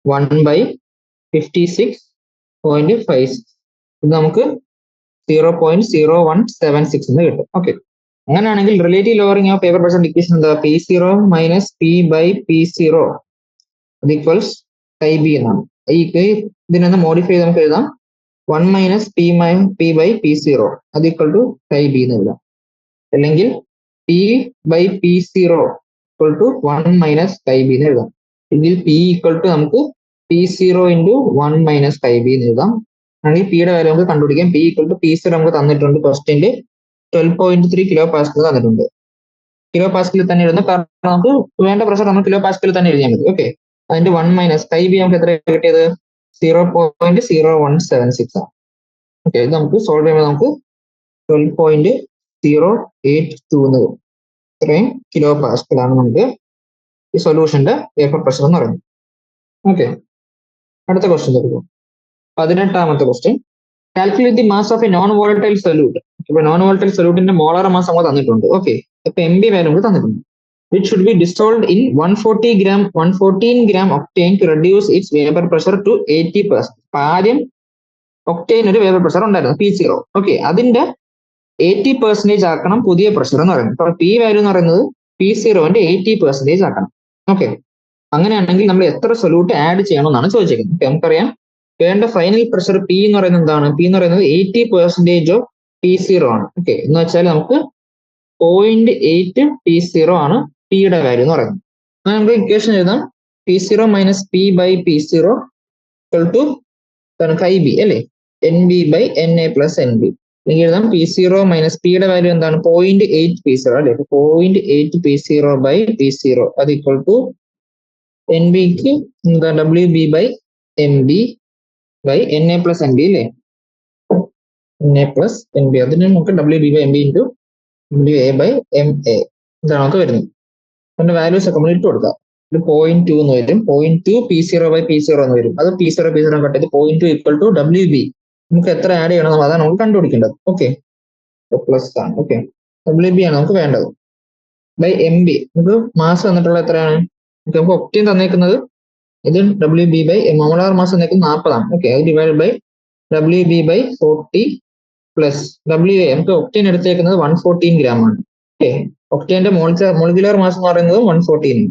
1/56.56. ഇത് നമുക്ക് 0.0176 എന്ന് കിട്ടും. ഓക്കെ, അങ്ങനെയാണെങ്കിൽ relative lowering of vapour pressure decrease എന്താ P0 minus P by P0 equals IB എന്നാണ്. ഇതിനൊന്ന് മോഡിഫൈ ചെയ്ത് നമുക്ക് എഴുതാം 1 മൈനസ് P ബൈ P0 അത് ഈക്വൽ ടു IB എന്ന് എഴുതാം. അല്ലെങ്കിൽ P by P0 equal to 1 minus IB എന്ന് എഴുതാം. ഇതിൽ P ഈക്വൽ ടു നമുക്ക് P0 ഇൻറ്റു 1 മൈനസ് IB എന്ന് എഴുതാം. ആണെങ്കിൽ P-യുടെ വാല്യൂ നമുക്ക് കണ്ടുപിടിക്കാം. P ഈക്വൽ ടു P0 നമുക്ക് തന്നിട്ടുണ്ട്. ക്വസ്റ്റ്യനിൽ 12.3 കിലോ പാസ്കൽ തന്നിട്ടുണ്ട്. കിലോ പാസ്കലിൽ തന്നെ എഴുതുന്നു കാരണം നമുക്ക് വേണ്ട പ്രഷർ നമ്മൾ കിലോ പാസ്കലിൽ തന്നെ എഴുതിയാൽ മതി. ഓക്കെ, അതിന്റെ 1 മൈനസ് IB നമുക്ക് എത്ര കിട്ടിയത് 0.0176 ആണ്. ഓക്കെ, ഇത് നമുക്ക് സോൾവ് ചെയ്യുമ്പോൾ നമുക്ക് 12.082 എന്ന് വരും. ഇത്രയും കിലോ പാസ്കലാണ് നമുക്ക് ഈ സൊല്യൂഷന്റെ വേപ്പർ പ്രഷർ എന്ന് പറയുന്നത്. ഓക്കെ, അടുത്ത ക്വസ്റ്റ്യനിലേക്ക് പോകും. 18ാമത്തെ question, calculate the mass of a non volatile solute. ഇപ്പൊ നോൺ വോളറ്റൈൽ സൊല്യൂട്ടിന്റെ മോളാർ മാസ് നമുക്ക് തന്നിട്ടുണ്ട്. ഓക്കെ, ഇപ്പൊ MB വാല്യൂ നമുക്ക് തന്നിട്ടുണ്ട്. Which should be dissolved in 114 gram octane to reduce its vapor pressure to 80%. അപ്പൊ ആദ്യം ഒക്ടൈൻ ഒരു വേപ്പർ പ്രഷർ ഉണ്ടായിരുന്നു P0. ഓക്കെ, അതിന്റെ 80% ആക്കണം പുതിയ പ്രഷർ എന്ന് പറയുന്നത്. അപ്പൊ P വാല്യൂ എന്ന് പറയുന്നത് P0ന്റെ 80% ആക്കണം. ഓക്കെ, അങ്ങനെയാണെങ്കിൽ നമ്മൾ എത്ര സൊല്യൂട്ട് ആഡ് ചെയ്യണമെന്നാണ് ചോദിച്ചിരിക്കുന്നത്. ഓക്കെ, നമുക്കറിയാം വേണ്ട ഫൈനൽ പ്രഷർ പി എന്ന് പറയുന്നത് എന്താണ്? പി എന്ന് പറയുന്നത് 80% ഓഫ് P0 ആണ്. ഓക്കെ, എന്ന് വെച്ചാൽ നമുക്ക് 0.8 P0 ആണ് പിയുടെ വാല്യൂ എന്ന് പറയുന്നത്. അങ്ങനെ നമുക്ക് ഇക്വേഷൻ എഴുതാം. P0 minus P by P0 equal to IB അല്ലേ, NB by NA plus NB. അല്ലെങ്കിൽ എഴുതാം P0 മൈനസ് പിയുടെ വാല്യൂ എന്താണ്? 0.8 P0 അല്ലേ, 0.8 P0 ബൈ P0 അത് ഇക്വൽ ടു NBക്ക് എന്താ WB by MB by NA plus NB അല്ലേ, NA പ്ലസ് NB. അതിന് നമുക്ക് WB by MB into WA by MA ഇതാണ് നമുക്ക് വരുന്നത്. അതിന്റെ വാല്യൂസ് ഒക്കെ നമ്മൾ ഇട്ട് കൊടുക്കാം. ഇത് 0.2 എന്ന് വരും, 0.2 P0 ബൈ P0 എന്ന് വരും. അത് P0 കട്ട് ചെയ്ത് 0.2 ഈക്വൽ ടു WB. നമുക്ക് എത്ര ആഡ് ചെയ്യണം അതാണ് നമുക്ക് കണ്ടുപിടിക്കേണ്ടത്. ഓക്കെ, പ്ലസ് ആണ്. ഓക്കെ, WB ആണ് നമുക്ക് വേണ്ടത് ബൈ MB. നമുക്ക് മാസ് തന്നിട്ടുള്ള എത്രയാണ്? നമുക്ക് ഒക്ടേൻ തന്നേക്കുന്നത് ഇത് WB ബൈ മോളാർ മാസ് തന്നേക്കുന്നത് 40 ആണ്. ഓക്കെ, അത് divide by WB by 40 plus WA. നമുക്ക് ഒക്ടേൻ എടുത്തേക്കുന്നത് 114 ഗ്രാം ആണ്. ഓക്കെ, ഒക്ടേന്റെ മോളിക്കുലർ മാസ് എന്ന് പറയുന്നത് 114.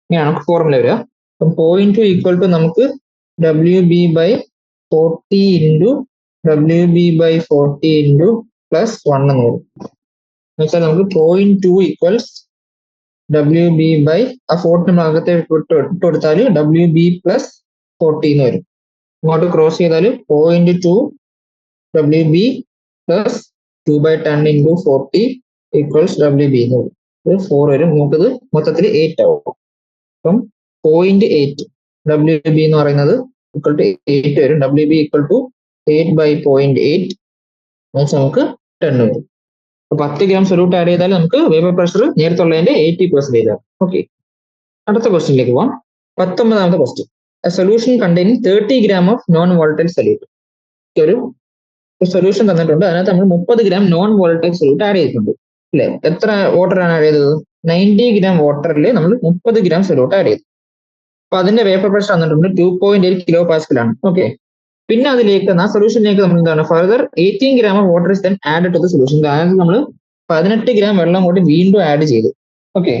ഇങ്ങനെയാണ് നമുക്ക് ഫോർമുല വരിക. അപ്പം 0.2 ഈക്വൽ ടു നമുക്ക് WB by 40 into WB by 40 into plus 1 എന്ന് വരും. എന്ന് വെച്ചാൽ നമുക്ക് 0.2 ഈക്വൽസ് WB ബൈ ആ 40 ഭാഗത്തെ ഇട്ട് കൊടുത്താൽ WB പ്ലസ് 40 എന്ന് വരും. ഇങ്ങോട്ട് ക്രോസ് ചെയ്താൽ 0.2 WB plus 2/10 into 40 equals WB എന്ന് വരും. ഇത് 4 വരും. നമുക്കത് മൊത്തത്തിൽ 8 ആവും. അപ്പം 0.8 WB എന്ന് പറയുന്നത് ഈക്വൽ ടു 8 വരും. WB ഈക്വൽ ടു 8 ബൈ 0.8 നമുക്ക് 10 വരും. 10 ഗ്രാം സൊല്യൂട്ട് ആഡ് ചെയ്താൽ നമുക്ക് വേപ്പർ പ്രഷർ നേരത്തെ ഉള്ളതിന്റെ 80% ആണ്. ഓക്കെ, അടുത്ത ക്വസ്റ്റ്യനിലേക്ക് പോവാം. 19ാമത്തെ question. A solution containing 30 gram of non volatile solute. ഒരു സൊല്യൂഷൻ തന്നിട്ടുണ്ട്, അതിനകത്ത് നമ്മൾ 30 gram non volatile solute add ചെയ്തിട്ടുണ്ട് അല്ലെ. എത്ര വാട്ടർ ആണ് ആഡ് ചെയ്തത്? 90 ഗ്രാം വാട്ടറിൽ നമ്മൾ 30 ഗ്രാം സൊല്യൂട്ട് ആഡ് ചെയ്തു. അപ്പൊ അതിന്റെ വേപ്പർ പ്രഷർ തന്നിട്ടുണ്ട് 2.8 കിലോ പാസ്കൽ ആണ്. ഓക്കെ, പിന്നെ അതിലേക്ക് ആ സൊല്യൂഷനിലേക്ക് നമ്മൾ എന്താണ് further 18 gram of water is then add to the solution. അതായത് നമ്മൾ 18 ഗ്രാം വെള്ളം കൂടി വീണ്ടും ആഡ് ചെയ്തു. ഓക്കെ,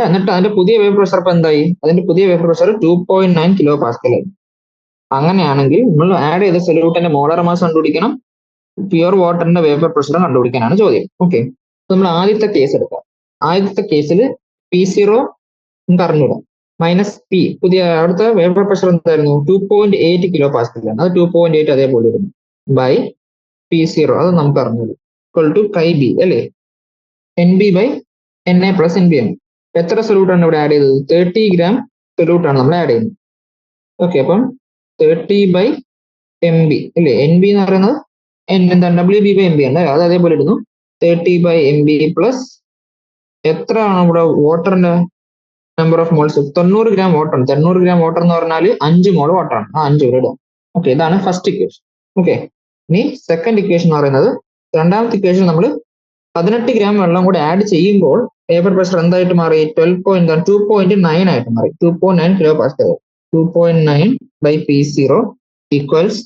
എന്നിട്ട് അതിന്റെ പുതിയ വേപ്പർ പ്രഷർ ഇപ്പൊ എന്തായി? അതിന്റെ പുതിയ വേപ്പർ പ്രഷർ 2.9 കിലോ പാസ്കൽ ആയി. അങ്ങനെയാണെങ്കിൽ നമ്മൾ ആഡ് ചെയ്ത സൊല്യൂട്ടിന്റെ മോളാർ മാസ് കണ്ടുപിടിക്കണം, പ്യുവർ വാട്ടറിന്റെ വേപ്പർ പ്രഷർ കണ്ടുപിടിക്കാനാണ് ചോദ്യം. ഓക്കെ, നമ്മൾ ആദ്യത്തെ കേസ് എടുക്കാം. ആദ്യത്തെ കേസിൽ P0 നമുക്ക് അറിഞ്ഞൂടാം, മൈനസ് പി പുതിയ അവിടുത്തെ വേപ്പർ പ്രഷർ എന്തായിരുന്നു? 2.8 കിലോ പാസ്കലാണ്. അത് 2.8 അതേപോലെ ഇരുന്നു ബൈ P0 അത് നമുക്ക് അറിഞ്ഞത് ഇക്വൽ ടു IB അല്ലേ, NB by NA plus NB ആണ്. എത്ര സൊല്യൂട്ട് ആണ് ഇവിടെ ആഡ് ചെയ്തത്? 30 ഗ്രാം സൊല്യൂട്ട് ആണ് നമ്മൾ ആഡ് ചെയ്യുന്നത്. ഓക്കെ, അപ്പം 30 ബൈ MB അല്ലേ, NB എന്ന് പറയുന്നത് എന്താണ് WB ബൈ MB ആണ്. അത് അതേപോലെ ഇടുന്നു 30 ബൈ MB പ്ലസ് എത്രയാണ് ഇവിടെ വാട്ടറിന്റെ number of moles? 90 gram water ആണ്. 90 ഗ്രാം വാട്ടർ എന്ന് പറഞ്ഞാൽ 5 മോൾ വാട്ടർ ആണ്. ആ 5 ഇവിടെ ഇടാം. ഓക്കെ, ഇതാണ് ഫസ്റ്റ് ഇക്വേഷൻ. ഓക്കെ, ഇനി സെക്കൻഡ് ഇക്വേഷൻ എന്ന് പറയുന്നത്, രണ്ടാമത്തെ ഇക്വേഷൻ നമ്മൾ 18 ഗ്രാം വെള്ളം കൂടെ ആഡ് ചെയ്യുമ്പോൾ വേപ്പർ പ്രഷർ എന്തായിട്ട് മാറി? 2.9 ആയിട്ട് മാറി. 2.9 kilo pascal. 2.9 by P0 equals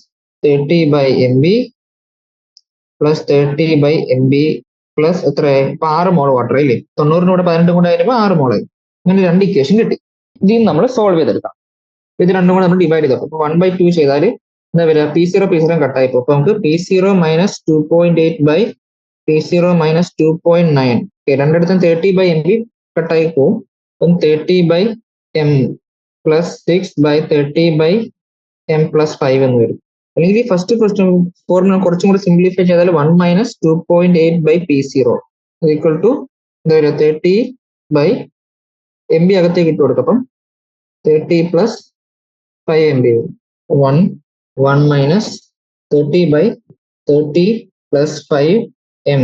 30 by MB plus 30 by MB plus എത്ര? 6 മോൾ വാട്ടർ ഇല്ലേ, 90 18 കൂടെ ആയിരുമ്പോൾ 6 മോളായി. അങ്ങനെ രണ്ട് ഇക്വേഷൻ കിട്ടി. ഇതിൽ നമ്മൾ സോൾവ് ചെയ്തെടുക്കാം. ഇത് രണ്ടും കൂടെ നമ്മൾ ഡിവൈഡ് ചെയ്തപ്പോൾ 1/2 ചെയ്താൽ എന്താ വരിക? P0 കട്ടായിപ്പോ അപ്പൊ നമുക്ക് P0 minus 2.8 by P0 minus 2.9. രണ്ടിടത്തും 30 ബൈ MB കട്ടായി പോവും. അപ്പം 30 by M plus 6 by 30 by M plus 5 എന്ന് വരും. അല്ലെങ്കിൽ ഈ ഫസ്റ്റ് ക്വസ്റ്റ്യൻ ഫോർമുല കുറച്ചും കൂടി സിംപ്ലിഫൈ ചെയ്താൽ 1 minus 2.8 by P0 equal to എന്താ വരിക? 30 ബൈ MB അകത്തേക്ക് ഇട്ട് കൊടുക്കും. അപ്പം 30 പ്ലസ് 5 MB വരും. 1 minus 30 by 30 plus 5 M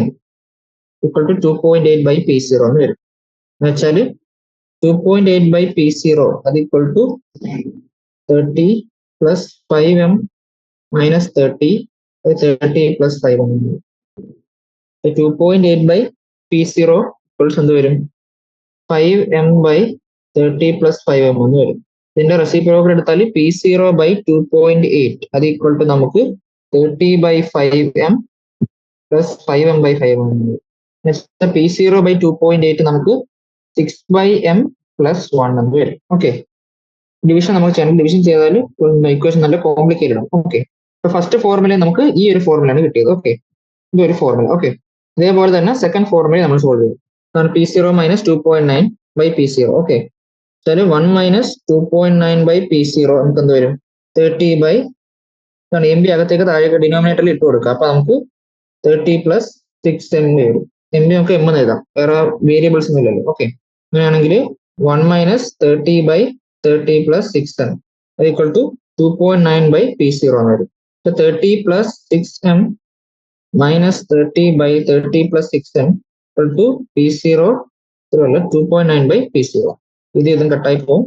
equal to 2.8 by P0 എന്ന് വരും. എന്ന് വെച്ചാൽ 2.8 ബൈ P0 അത് equal to 30 plus 5M minus 30 plus 5M. 2.8 by P0 equals എന്ത് വരും? 5M ബൈ 30 പ്ലസ് 5M എന്ന് വരും. ഇതിന്റെ റെസിപ്രോക്കൽ എടുത്താൽ P0 ബൈ 2.8 അത് ഈക്വൽ ടു നമുക്ക് 30 by 5M plus 5M by 5M എന്ന് വരും. P0 ബൈ 2.8 നമുക്ക് 6 ബൈ M പ്ലസ് 1 എന്ന് വരും. ഓക്കെ, ഡിവിഷൻ നമുക്ക് ചെയ്യണം. ഡിവിഷൻ ചെയ്താൽ ഇക്വേഷൻ നല്ല കോംപ്ലിക്കേറ്റഡ് ആണ്. ഓക്കെ, അപ്പൊ ഫസ്റ്റ് ഫോർമുല നമുക്ക് ഈ ഒരു ഫോർമുലയാണ് കിട്ടിയത്. ഓക്കെ, ഇതൊരു ഫോർമുല. ഓക്കെ, അതേപോലെ തന്നെ സെക്കൻഡ് ഫോർമുല നമ്മൾ സോൾവ് ചെയ്യും. P zero minus 2.9 by P zero. Okay, 1 minus 2.9 by P zero നമുക്ക് എന്ത് വരും? 30 ബൈ എം ബി അകത്തേക്ക് താഴേക്ക് ഡിനോമിനേറ്ററിൽ ഇട്ട് കൊടുക്കുക. അപ്പൊ നമുക്ക് 30 പ്ലസ് 6 എം ബി വരും. എം ബി നമുക്ക് എം എന്ന് എഴുതാം, വേറെ വേരിയബിൾസ് ഒന്നും ഇല്ലല്ലോ. ഓക്കെ, അങ്ങനെയാണെങ്കിൽ 1 minus 30 by 30 plus 6 M equal to 2.9 by P zero എന്ന് വരും. 30 plus 6 M minus 30 by 30 plus 6 M equal to P zero 2.9 by P zero. ഇത് ഇതും കട്ടായി പോകും.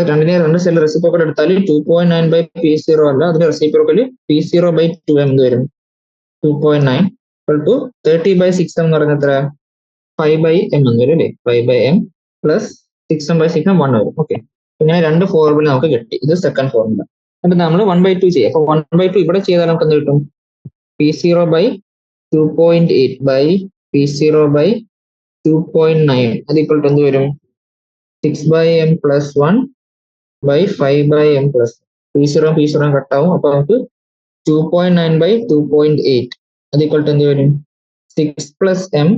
രണ്ടിനെ രണ്ട് സെൽ റെസിപ്രോക്കൽ എടുത്താൽ 2.9 ബൈ പി സീറോ അല്ല, അതിന്റെ reciprocal P zero by 2 M വരും. 2.9 ഈക്വൽ ടു 30 ബൈ 6 എം എന്ന് പറയുന്നത് എത്ര? 5 ബൈ എം എന്ന് വരും അല്ലേ? 5 by M plus 6 M by 6 M 1 വരും. ഓക്കെ, പിന്നെ രണ്ട് ഫോർമുല നമുക്ക് കിട്ടി. ഇത് സെക്കൻഡ് ഫോർമുല. എന്നിട്ട് നമ്മൾ 1/2 ചെയ്യാം. അപ്പൊ 1/2 ഇവിടെ ചെയ്താൽ നമുക്ക് എന്ത് കിട്ടും? P zero by 2.8 by P zero by 2.9 അത് ഈക്വൽ ടു എന്ത് വരും? 6 by M plus 1 by 5 by M plus P zero കട്ടാവും. അപ്പൊ നമുക്ക് 2.9 ബൈ 2.8 അത് ഈക്വൽ ടു എന്ത് വരും? 6 പ്ലസ് എം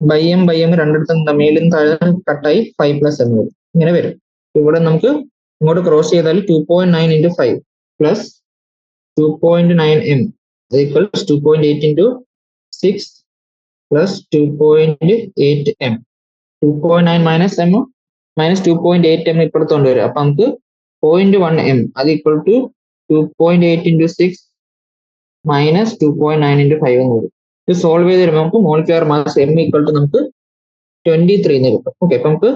ബൈ എം രണ്ടിടത്തും മേലും താഴെ കട്ടായി 5 പ്ലസ് എം വരും. ഇങ്ങനെ വരും. ഇവിടെ നമുക്ക് ഇങ്ങോട്ട് ക്രോസ് ചെയ്താൽ 2.9 into 5 plus 2.9 M equals 2.8 into 6 plus 2.8 M. 2.9 minus M minus 2.8 M ഇപ്പുറത്ത് കൊണ്ടുവരും. അപ്പൊ നമുക്ക് 0.1 എം അത് equal to 2.8 into 6 minus 2.9 into 5 എന്ന് വരും. ഇത് സോൾവ് ചെയ്ത് വരുമ്പോൾ നമുക്ക് molecular mass M equal to നമുക്ക് 23 എന്ന് കിട്ടും. ഓക്കെ, അപ്പൊ നമുക്ക്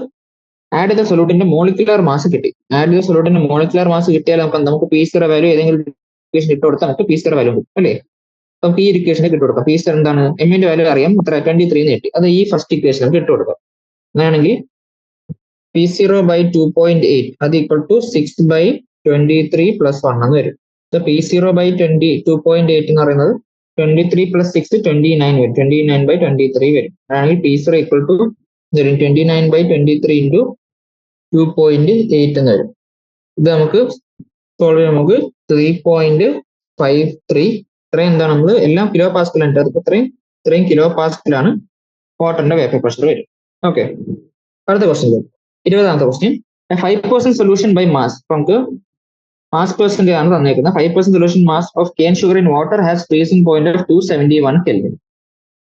ആഡ് ചെയ്ത സൊല്യൂട്ടിന്റെ മോളിക്കുലർ മാസ് കിട്ടി. ആഡ് ചെയ്ത സൊല്യൂട്ടിന്റെ മോളിക്കുലർ മാസ് കിട്ടിയാൽ നമുക്ക് പി സീറോ വാല്യൂ ഏതെങ്കിലും ഇക്വേഷൻ ഇട്ട് കൊടുത്താൽ നമുക്ക് പി സീറോ വാല്യൂ കിട്ടും അല്ലേ? നമുക്ക് ഈ ഇക്വേഷനിൽ ഇട്ട് കൊടുക്കാം. പി സീറോ എന്താണ്? എമ്മിന്റെ വാല്യൂ അറിയാം, 23 എന്ന് കിട്ടി. അത് ഈ ഫസ്റ്റ് ഇക്വേഷൻ നമുക്ക് ഇട്ട് കൊടുക്കാം. അങ്ങനെയാണെങ്കിൽ പി സീറോ ബൈ 2.8 അത് ഈക്വൽ ടു 6 ബൈ 23 പ്ലസ് 1 എന്ന് വരും. പി സീറോ ബൈ 2.8 എന്ന് പറയുന്നത് 23 പ്ലസ് 6 29 വരും. 29 ബൈ 23 വരും. അതാണെങ്കിൽ P zero equal to 29 by 23 into 2.8 എന്ന് വരും. ഇത് നമുക്ക് സോൾവ് ചെയ്യാൻ നമുക്ക് 3.53 ഇത്രയും എന്താണ് നമ്മൾ എല്ലാം കിലോ പാസ്കൽ ഉണ്ട്. അതിപ്പോൾ ഇത്രയും കിലോ പാസ്കലാണ് വാട്ടറിന്റെ വേപ്പർ പ്രഷർ വരും. ഓക്കെ, അടുത്ത ക്വസ്റ്റ്യൻ 20ാമത്തെ ക്വസ്റ്റ്യൻ 5% സൊല്യൂഷൻ ബൈ മാസ്. അപ്പൊ നമുക്ക് മാസ് പെർസെന്റ് ആണ് തന്നേക്കുന്നത്. 5% solution mass of cane sugar in water has freezing point of 271 kelvin.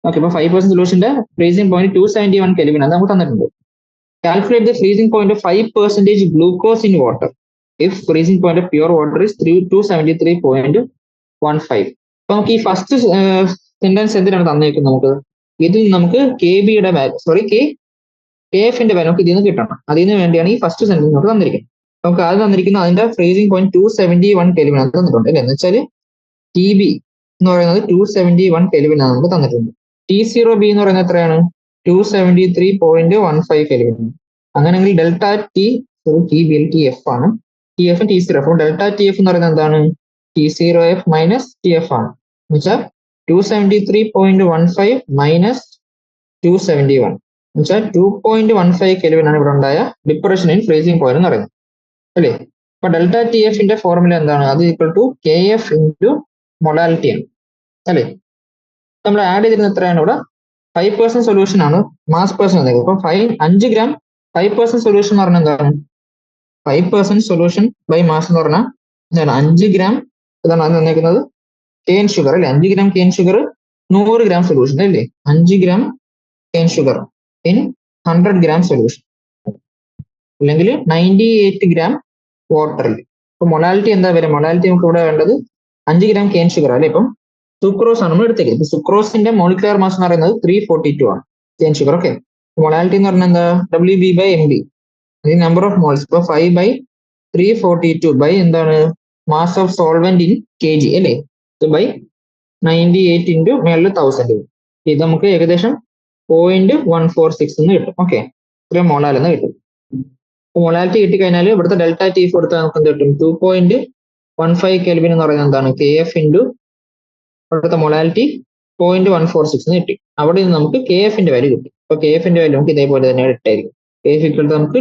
Okay, അപ്പൊ 5% സൊല്യൂഷന്റെ ഫ്രീസിംഗ് പോയിന്റ് 271 കെൽവിൻ അത് നമുക്ക് തന്നിട്ടുണ്ട്. Calculate the freezing point of 5% glucose in water if freezing point of pure water is 273.15. അപ്പൊ നമുക്ക് ഈ first sentence എന്തിനാണ് തന്നേക്കുന്നത്? നമുക്ക് K ബിയുടെ വാല്യൂ കെ എഫിന്റെ വാല്യൂ നമുക്ക് ഇതിൽ നിന്ന് കിട്ടണം. അതിന് വേണ്ടിയാണ് ഈ ഫസ്റ്റ് സെന്റൻസ് നമുക്ക് തന്നിരിക്കുന്നത്. നമുക്ക് ആദ്യം തന്നിരിക്കുന്ന അതിന്റെ ഫ്രീസിംഗ് പോയിന്റ് 271 കെൽവിൻ ആണ് തന്നിട്ടുണ്ട് അല്ലേ? എന്ന് വെച്ചാൽ ടി ബി എന്ന് പറയുന്നത് 271 കെൽവിൻ ആണ് നമുക്ക് തന്നിട്ടുണ്ട്. T0 ബി എന്ന് പറയുന്നത് എത്രയാണ്? 273.15 കെൽവിൻ. അങ്ങനെയെങ്കിൽ delta T B T F ആണ്. T F T0. അപ്പോൾ ഡെൽറ്റ ടി എഫ് എന്ന് പറയുന്നത് എന്താണ്? T0F മൈനസ് ടി എഫ് ആണ്. എന്ന് വെച്ചാൽ 273.15 മൈനസ് 271 എന്ന് വെച്ചാൽ 2.15 കെൽവിൻ ആണ് ഇവിടെ ഉണ്ടായ ഡിപ്രഷൻ ഇൻ ഫ്രീസിംഗ് പോയിന്റ് എന്ന് പറയുന്നത് അല്ലേ? അപ്പൊ ഡെൽറ്റ ടി എഫിന്റെ ഫോർമുല എന്താണ്? അത് equal to K F into molality ആണ് അല്ലേ? നമ്മൾ ആഡ് ചെയ്തിരുന്ന എത്രയാണ്? ഇവിടെ 5% സൊല്യൂഷൻ ആണ് മാസ് പെർസെന്റ്. അപ്പൊ 5 ഗ്രാം 5% സൊല്യൂഷൻ എന്ന് പറഞ്ഞാൽ എന്താണ്? 5% സൊല്യൂഷൻ ബൈ മാസ് എന്ന് പറഞ്ഞാൽ എന്താണ്? 5 ഗ്രാം ഇതാണ് അത് തന്നേക്കുന്നത് കെയിൻ ഷുഗർ അല്ലേ? 5 gram cane sugar 100 gram solution അല്ലേ? 5 gram cane sugar in 100 gram solution അല്ലെങ്കിൽ 98 ഗ്രാം വാട്ടറിൽ. ഇപ്പൊ മൊളാലിറ്റി എന്താ വരെ? മൊളാലിറ്റി നമുക്ക് ഇവിടെ വേണ്ടത് 5 ഗ്രാം കെയിൻ ഷുഗർ അല്ലെ? ഇപ്പം സുക്രോസ് ആണ് നമ്മൾ എടുത്തേക്കുന്നത്. ഇപ്പൊ സുക്രോസിന്റെ മോളിക്കുലർ മാസ് എന്ന് പറയുന്നത് 342 ആണ് കെയിൻ ഷുഗർ. ഓക്കെ, മൊളാലിറ്റി എന്ന് പറഞ്ഞാൽ എന്താ? WB by MB, number of moles. ഇപ്പൊ 5 ബൈ 342 ബൈ എന്താണ്? Mass of solvent in kg അല്ലേ? ബൈ 98 ഇൻറ്റു മേളിൽ 1000. ഇത് നമുക്ക് ഏകദേശം 0.146 എന്ന് കിട്ടും. ഓക്കെ, ഇത്രയും മൊളാൽ എന്ന് കിട്ടും. മൊളാലിറ്റി കിട്ടിക്കഴിഞ്ഞാൽ ഇവിടുത്തെ ഡെൽറ്റ ടി എഫ് കൊടുത്താൽ നമുക്ക് എന്ത് കിട്ടും? 2.15 കെൽവിൻ എന്ന് പറയുന്നത് എന്താണ്? കെ എഫ് ഇൻറ്റു ഇവിടുത്തെ മൊളാലിറ്റി 0.146 എന്ന് കിട്ടി. അവിടെ നിന്ന് നമുക്ക് കെ എഫിന്റെ വാല്യൂ കിട്ടി. അപ്പൊ കെ എഫിന്റെ വാല്യൂ നമുക്ക് ഇതേപോലെ തന്നെ ഇട്ടായിരിക്കും. കെ എഫ് ഇക്വൽ ടു നമുക്ക്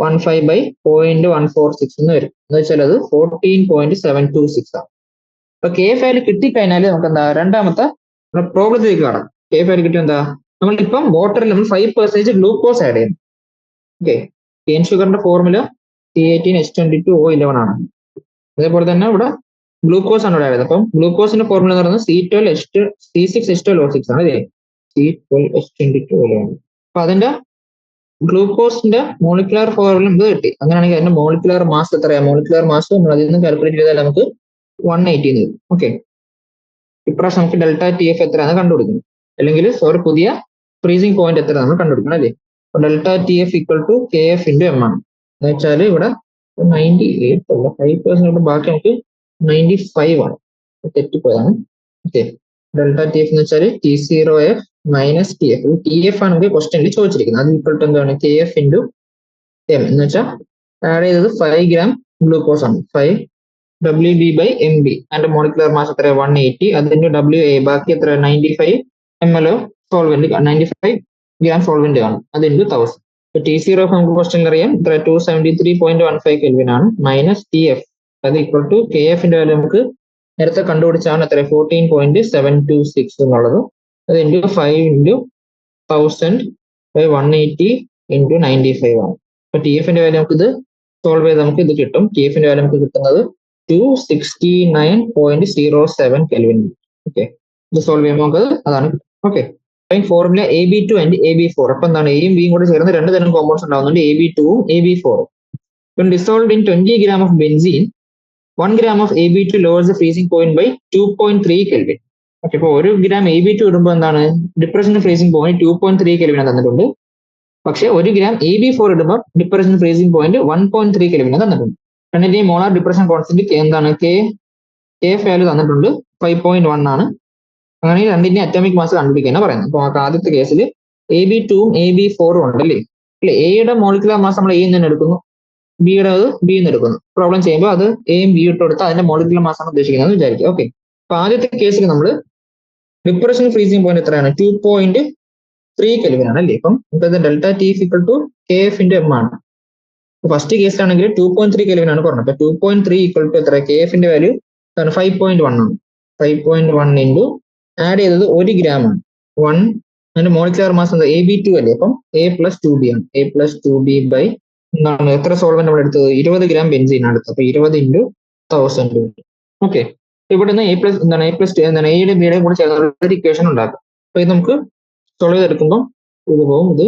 0.146 എന്ന് വരും. എന്ന് വെച്ചാൽ അത് 14.726 ആണ്. അപ്പൊ കെ എഫ് വാല്യൂ കിട്ടിക്കഴിഞ്ഞാൽ നമുക്ക് എന്താ രണ്ടാമത്തെ പ്രോബ്ലത്തിലേക്ക് കാണാം. കെ എഫ് വാല്യൂ കിട്ടിയ എന്താ, നമ്മളിപ്പം വാട്ടറിൽ നമ്മൾ 5% ഗ്ലൂക്കോസ് ആഡ് ചെയ്യുന്നു. ഓക്കെ, കെയിൻ ഷുഗറിന്റെ ഫോർമുല C18H22O11 ആണ്. അതേപോലെ തന്നെ ഇവിടെ ഗ്ലൂക്കോസ് ആണ് ഇവിടെ ആയത്. അപ്പം ഗ്ലൂക്കോസിന്റെ ഫോർമുല എന്ന് പറയുന്നത് C6H12O6 ആണ്. അല്ലേ, C12H22O11. അപ്പൊ അതിന്റെ ഗ്ലൂക്കോസിന്റെ മോളിക്കുലർ ഫോർമുല ഇത് കിട്ടി. അങ്ങനെയാണെങ്കിൽ അതിന്റെ മോളിക്കുലർ മാസ് എത്രയാണ്? മോളിക്കുലർ മാസ് നമ്മൾ അതിൽ നിന്ന് കാൽക്കുലേറ്റ് ചെയ്താൽ നമുക്ക് 180 വരും. ഓക്കെ, ഇപ്രാവശ്യം നമുക്ക് ഡെൽറ്റ ടി എഫ് എത്രയാണ് കണ്ടുപിടിക്കുന്നത്, അല്ലെങ്കിൽ പുതിയ ഫ്രീസിംഗ് പോയിന്റ് എത്ര നമ്മൾ കണ്ടുപിടിക്കണം. അല്ലേ, delta T F equal to K F into M ആണ്. എന്ന് വെച്ചാൽ ഇവിടെ 98 അല്ല, 5% ബാക്കി നമുക്ക് 95 ആണ്. തെറ്റിപ്പോയതാണ്. ഓക്കെ, ഡെൽറ്റ ടി എഫ് എന്ന് വെച്ചാൽ T0F minus T F. T F ആണ് നമുക്ക് ക്വസ്റ്റ്യനിൽ ചോദിച്ചിരിക്കുന്നത്. അത് ഈക്വൽ ടു എന്താണ്? K F into M. എന്ന് വെച്ചാൽ ആഡ് ചെയ്തത് 5 ഗ്രാം ഗ്ലൂക്കോസ് ആണ്. 5 WB by MB. അതിന്റെ മോളിക്കുലർ മാസ് എത്ര? 180. അതിന്റെ WA ബാക്കി എത്ര? 95 ml സോൾവെന്റ്, 95 ഗ്രാം സോൾവെന്റ് ആണ്. അത് ഇൻറ്റു 1000. T0 നമുക്ക് ക്വസ്റ്റ്യൻ അറിയാം, 273.15 കെൽവിൻ ആണ്. മൈനസ് ടി എഫ് അത് ഈക്വൽ ടു കെ എഫിന്റെ വാല്യൂ നമുക്ക് നേരത്തെ കണ്ടുപിടിച്ചാണ് എത്ര? 14.726 എന്നുള്ളത്. അത് ഇൻറ്റു 5 ഇൻറ്റു 1000 ബൈ 180 ഇൻറ്റു 95 ആണ്. അപ്പൊ ടി എഫിന്റെ വാല്യൂ നമുക്ക് ഇത് സോൾവ് ചെയ്ത് നമുക്ക് ഇത് കിട്ടും. ടി എഫിന്റെ വാല്യൂ നമുക്ക് കിട്ടുന്നത് 269.07 കെൽവിൻ. ഓക്കെ, ഇത് സോൾവ് ചെയ്യുമ്പോൾ നമുക്ക് അതാണ്. Okay, formula AB2 and AB4. അപ്പൊ എന്താണ്? എയും ബിയും കൂടെ ചേർന്ന് രണ്ട് തരം കോമ്പൗണ്ട്സ് ഉണ്ടാവുന്നുണ്ട്, AB2 ഉം AB4 ഉം. Dissolved in 20 gram of benzene, 1 gram of AB2 lowers the freezing point by 2.3 Kelvin. Okay, ഇപ്പൊ 1 gram AB2 ഇടുമ്പോൾ എന്താണ്? ഡിപ്രഷൻ ഫ്രീസിംഗ് പോയിന്റ് 2.3 കെൽവിൻ തന്നിട്ടുണ്ട്. പക്ഷെ 1 gram AB4 ഇടുമ്പോൾ ഡിപ്രഷൻ ഫ്രീസിംഗ് പോയിന്റ് 1.3 കെൽവിൻ തന്നിട്ടുണ്ട്. രണ്ടിന്റെയും മോളാർ ഡിപ്രഷൻ കോൺസ്റ്റന്റ് എന്താണ്? കെ എഫ് വാല്യൂ തന്നിട്ടുണ്ട്, 5.1 ആണ്. അങ്ങനെ രണ്ടിന്റെ അറ്റോമിക് മാസ് കണ്ടുപിടിക്കാനാണ് പറയുന്നത്. അപ്പൊ ആദ്യത്തെ കേസിൽ AB2 ഉം AB4 ഉം ഉണ്ടല്ലേ. അല്ലെ, എയുടെ മോളിക്കുലർ മാസ് നമ്മൾ എയിൽ നിന്ന് എടുക്കുന്നു, ബിയുടെ അത് ബി നിന്ന് എടുക്കുന്നു. പ്രോബ്ലം ചെയ്യുമ്പോൾ അത് എയും ബി ഇട്ട് കൊടുത്ത് അതിന്റെ മോളിക്കുലർ മാസ് ആണ് ഉദ്ദേശിക്കുന്നത് വിചാരിക്കുക. ഓക്കെ, അപ്പൊ ആദ്യത്തെ കേസിൽ നമ്മൾ ഡിപ്രഷൻ ഫ്രീസിംഗ് പോയിന്റ് എത്രയാണ്? 2.3 കെൽവിൻ ആണ്. അല്ലേ, അപ്പം delta T equal to K F into M ആണ്. ഫസ്റ്റ് കേസിലാണെങ്കിൽ 2.3 കെൽവിൻ ആണ് പറഞ്ഞത്. അപ്പൊ 2.3 ഈക്വൽ ടു എത്ര? കെ എഫിന്റെ വാല്യൂ 5.1 ആണ്. 5.1 ഇൻറ്റു ആഡ് ചെയ്തത് 1 ഗ്രാം ആണ്. 1 അതിന്റെ മോളിക്കുലർ മാസ് എന്താ? AB2 അല്ലേ, അപ്പം A+2B ആണ്. A+2B ബൈ എന്താണ്? എത്ര സോൾവെന്റ് നമ്മൾ എടുത്തത്? 20 ഗ്രാം ബെൻസീൻ ആണ് എടുത്തത്. അപ്പൊ 20 ഇൻറ്റു 1000. ഓക്കെ, ഇവിടെ നിന്ന് A+2 എന്താണ്? എയുടെ ബിയുടെയും കൂടെ ചേർന്നുള്ള ഒരു ഇക്വേഷൻ ഉണ്ടാക്കാം. അപ്പൊ ഇത് നമുക്ക് സോൾവ് ചെയ്തെടുക്കുമ്പോൾ ഇത് പോകും, ഇത്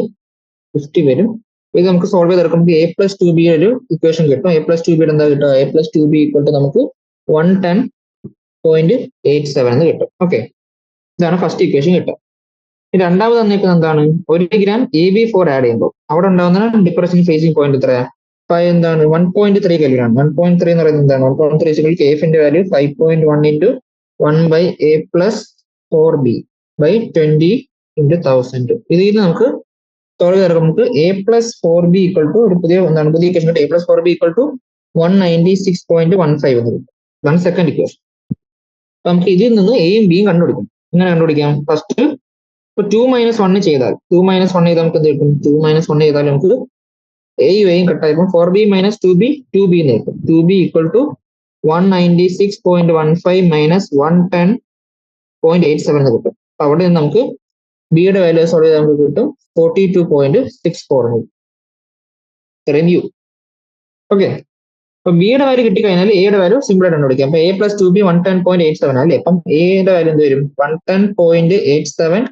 50 വരും. ഇത് നമുക്ക് സോൾവ് ചെയ്തെടുക്കുമ്പോൾ A+2B ഒരു ഇക്വേഷൻ കിട്ടും. A+2B എന്താ കിട്ടുക? A+2B ഈക്വൽ ടു നമുക്ക് 110.87 എന്ന് കിട്ടും. ഓക്കെ, ഇതാണ് ഫസ്റ്റ് ഇക്വേഷൻ കിട്ടുക. രണ്ടാമത് തന്നിരിക്കുന്നത് എന്താണ്? 1 ഗ്രാം AB4 ആഡ് ചെയ്യുമ്പോൾ അവിടെ ഉണ്ടാകുന്ന ഡിപ്രഷൻ ഫേസിംഗ് പോയിന്റ് എത്രയാണ്? എന്താണ്? 1.3 കെൽവിൻ ആണ്. 1.3 എന്ന് പറയുന്നത് എന്താണ്? 1.3 കെ എഫിന്റെ value 5.1 into 1 by A+4B by 20 into 1000. ഇതിൽ നമുക്ക് സോൾവ് ചെയ്ത് നമുക്ക് A+4B ഈക്വൽ ടു ഒരു പുതിയ ഇക്വേഷൻ കിട്ടും. A+4B ഈക്വൽ ടു 196.15 എന്ന് കിട്ടും. ഇതാണ് സെക്കൻഡ് ഇക്വേഷൻ. അപ്പൊ നമുക്ക് ഇതിൽ നിന്ന് എയും ബിയും കണ്ടുപിടിക്കും. എങ്ങനെ കണ്ടുപിടിക്കാം? ഫസ്റ്റ് ഇപ്പൊ 2 - 1 ചെയ്താൽ 2 - 1 ചെയ്താൽ നമുക്ക് എന്ത് കിട്ടും? 2 - 1 ചെയ്താൽ നമുക്ക് എയും എയും കട്ടായപ്പോൾ 4B - 2B 2B എന്ന് കിട്ടും. 2B ഈക്വൽ ടു 196.15 മൈനസ് 110.87 എന്ന് കിട്ടും. അപ്പൊ അവിടെ നിന്ന് നമുക്ക് ബിയുടെ വാല്യൂ സോൾവ് ചെയ്താൽ നമുക്ക് കിട്ടും 42.64 എന്ന് കിട്ടും. ഇത്രയും യു. ഓക്കെ, അപ്പൊ ബിയുടെ വാല്യൂ കിട്ടിക്കഴിഞ്ഞാൽ എയുടെ വാല്യൂ സിമ്പിൾ ആയിട്ട് കണ്ടുപിടിക്കാം. അപ്പൊ A+2B 110.87 അല്ലേ. അപ്പം എയുടെ വാല്യൂ എന്ത് വരും? 110.87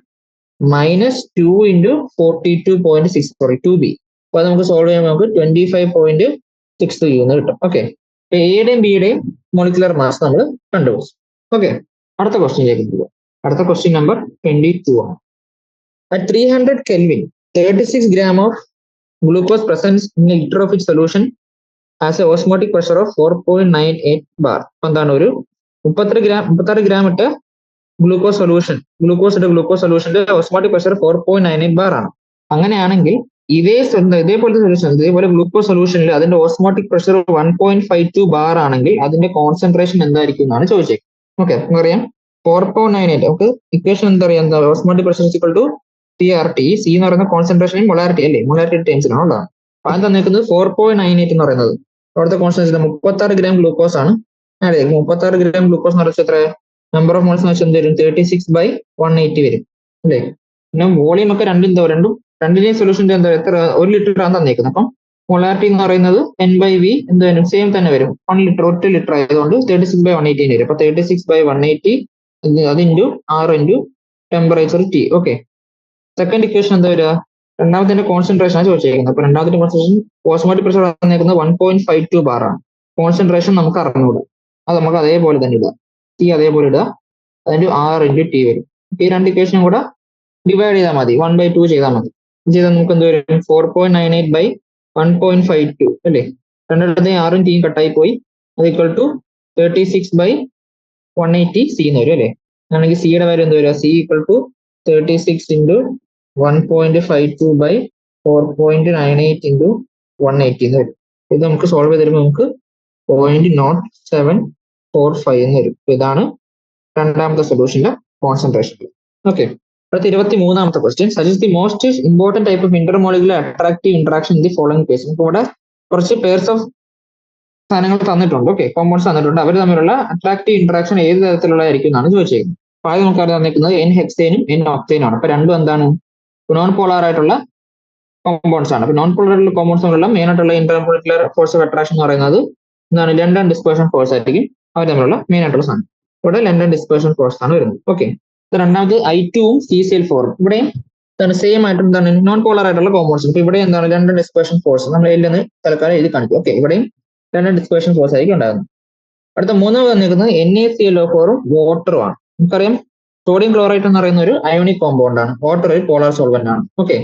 മൈനസ് 2 ഇൻറ്റു 42.64 2B. അപ്പൊ അത് നമുക്ക് സോൾവ് ചെയ്യുമ്പോൾ നമുക്ക് 25.63 എന്ന് കിട്ടും. ഓക്കെ, എയുടെയും ബിയുടെയും മോളിക്കുലർ മാസ് നമ്മൾ കണ്ടുപിടിച്ചു. ഓക്കെ, അടുത്ത ക്വസ്റ്റ്യനിലേക്ക് പോകാം. അടുത്ത ക്വസ്റ്റ്യൻ നമ്പർ 22 ആണ്. At 300 Kelvin, 36 gram of glucose present in a liter of its solution has a osmotic pressure of 4.98 bar. എന്താണ്? ഒരു 36 ഗ്രാം ഇട്ട ഗ്ലൂക്കോസ് സൊല്യൂഷന്റെ ഓസ്മോട്ടിക് പ്രഷർ 4.98 ബാർ ആണ്. അങ്ങനെയാണെങ്കിൽ ഇതേപോലത്തെ സൊല്യൂഷൻ, ഇതേപോലെ ഗ്ലൂക്കോസ് സൊല്യൂഷനിൽ അതിന്റെ ഓസ്മോട്ടിക് പ്രഷർ 1.52 ബാർ ആണെങ്കിൽ അതിന്റെ കോൺസെൻട്രേഷൻ എന്തായിരിക്കും എന്നാണ് ചോദിച്ചത്. ഓക്കെ, നമുക്കറിയാം 4.98. നമുക്ക് ഇക്വേഷൻ എന്താ അറിയാം? Osmotic pressure equal to CRT. C എന്ന് പറയുന്ന കോൺസെൻട്രേഷൻ മൊളാരിറ്റി അല്ലേ, മൊളാരിറ്റി ടൈംസിലാണല്ലോ. ആദ്യം തന്നേക്കുന്നത് 4.98 എന്ന് പറയുന്നത്. അവിടുത്തെ കോൺസെൻട്രേഷൻ 36 ഗ്രാം ഗ്ലൂക്കോസ് ആണ്. അതെ, 36 ഗ്രാം ഗ്ലൂക്കോസ് എന്ന് പറയുന്നത് എത്ര നമ്പർ ഓഫ് മോൾസ് എന്ന് വെച്ചാൽ എന്ത് വരും? 36/180 വരും അല്ലേ. പിന്നെ വോളിയം ഒക്കെ രണ്ടിന്റെയും സൊല്യൂഷന്റെ എന്താ എത്ര 1 ലിറ്റർ ആണ് തന്നേക്കുന്നത്. അപ്പം മൊളാരിറ്റി എന്ന് പറയുന്നത് N/V എന്ത് വരും? സെയിം തന്നെ വരും. 1 ലിറ്റർ ഒറ്റ ലിറ്റർ ആയതുകൊണ്ട് 36/180 വരും. അപ്പൊ 36/180 അത് into 6 into temperature T. Okay, second equation എന്താ വരിക? രണ്ടാമത്തെ കോൺസെൻട്രേഷൻ ആണ് ചോദിച്ചിരിക്കുന്നത്. അപ്പൊ രണ്ടാമത്തെ കോൺസെൻട്രേഷൻ ഓസ്മോട്ടിക് പ്രഷർ തന്നേക്കുന്നത് 1.52 ബാർ ആണ്. കോൺസെൻട്രേഷൻ നമുക്ക് അറിഞ്ഞുകൂടാ, അത് നമുക്ക് അതേപോലെ തന്നെ ഇടുക. T അതേപോലെ ഇടുക, അതിന്റെ 6 ഇൻറ്റു T വരും. ഈ രണ്ട് ഇക്വേഷനും കൂടെ ഡിവൈഡ് ചെയ്താൽ മതി, 1/2 ചെയ്താൽ മതി. ചെയ്താൽ നമുക്ക് എന്ത് വരും? 4.98/1.52 അല്ലേ. രണ്ടിടത്തെയും 6ഉം Tയും കട്ടായി പോയി. അത് ഈക്വൽ ടു 36/180 C എന്ന് വരും അല്ലേ. ആണെങ്കിൽ സിയുടെ വാല്യൂ എന്ത് വരിക? C equal to 36 into 1.52/4.98 into 180 എന്ന് വരും. ഇത് നമുക്ക് സോൾവ് ചെയ്ത് തരുമ്പോൾ നമുക്ക് 0.0745 എന്ന് വരും. ഇതാണ് രണ്ടാമത്തെ സൊല്യൂഷന്റെ കോൺസെൻട്രേഷൻ. ഓക്കെ, അടുത്ത 23ാമത്തെ question. Suggest the most important type of intermolecular attractive interaction in the following case. നമുക്ക് ഇവിടെ കുറച്ച് പേഴ്സ് ഓഫ് സാധനങ്ങൾ തന്നിട്ടുണ്ട്. ഓക്കെ, കോമ്പൗണ്ട്സ് തന്നിട്ടുണ്ട്. അവർ തമ്മിലുള്ള അട്രാക്റ്റീവ് ഇന്ററാക്ഷൻ ഏത് തരത്തിലുള്ളതായിരിക്കും എന്നാണ് ചോദിച്ചിരിക്കുന്നത്. അപ്പൊ ആദ്യം നമുക്ക് തന്നിരിക്കുന്നത് N ഹെക്സേനും N ഒക്ടേനും ആണ്. അപ്പൊ രണ്ടും എന്താണ്? നോൺ പോളാർ ആയിട്ടുള്ള കോമ്പൗണ്ട്സ് ആണ്. അപ്പൊ നോൺ പോളാർ ആയിട്ടുള്ള കോമ്പൗണ്ട്സ് തമ്മിലുള്ള മെയിൻ ആയിട്ടുള്ള ഇന്റർമോളിക്കുലർ ഫോഴ്സ് ഓഫ് അട്രാക്ഷൻ എന്ന് പറയുന്നത് എന്താണ്? ലണ്ടൻ ഡിസ്പേർഷൻ ഫോഴ്സ് ആയിരിക്കും അവർ തമ്മിലുള്ള മെയിൻ ആയിട്ടുള്ള സാധനം. ഇവിടെ ലണ്ടൻ ഡിസ്പേർഷൻ ഫോഴ്സ് ആണ് വരുന്നത്. ഓക്കെ, രണ്ടാമത് I2ഉം CCl4ഉം ഇവിടെയും സെയിം ആയിട്ട് എന്താണ്? നോൺ പോളാർ ആയിട്ടുള്ള കോമ്പൗണ്ട്സ്. ഇപ്പൊ ഇവിടെ എന്താണ്? ലണ്ടൻ ഡിസ്പേർഷൻ ഫോഴ്സ് നമ്മൾ എല്ലാം തൽക്കാലം എഴുതി കാണിക്കും. ഓക്കെ, ഇവിടെയും ലണ്ടൻ ഡിസ്പേർഷൻ ഫോഴ്സ് ആയിരിക്കും ഉണ്ടാകുന്നത്. അടുത്ത മൂന്നാമത് വന്നിരിക്കുന്നത് NaClO4ഉം വാട്ടറും ആണ്. നമുക്കറിയാം സോഡിയം ക്ലോറൈഡ് എന്ന് പറയുന്ന ഒരു അയോണിക് കോമ്പൗണ്ട് ആണ്. വാട്ടർ ഒരു പോളാർ സോൾവെന്റ് ആണ്. ഓക്കെ,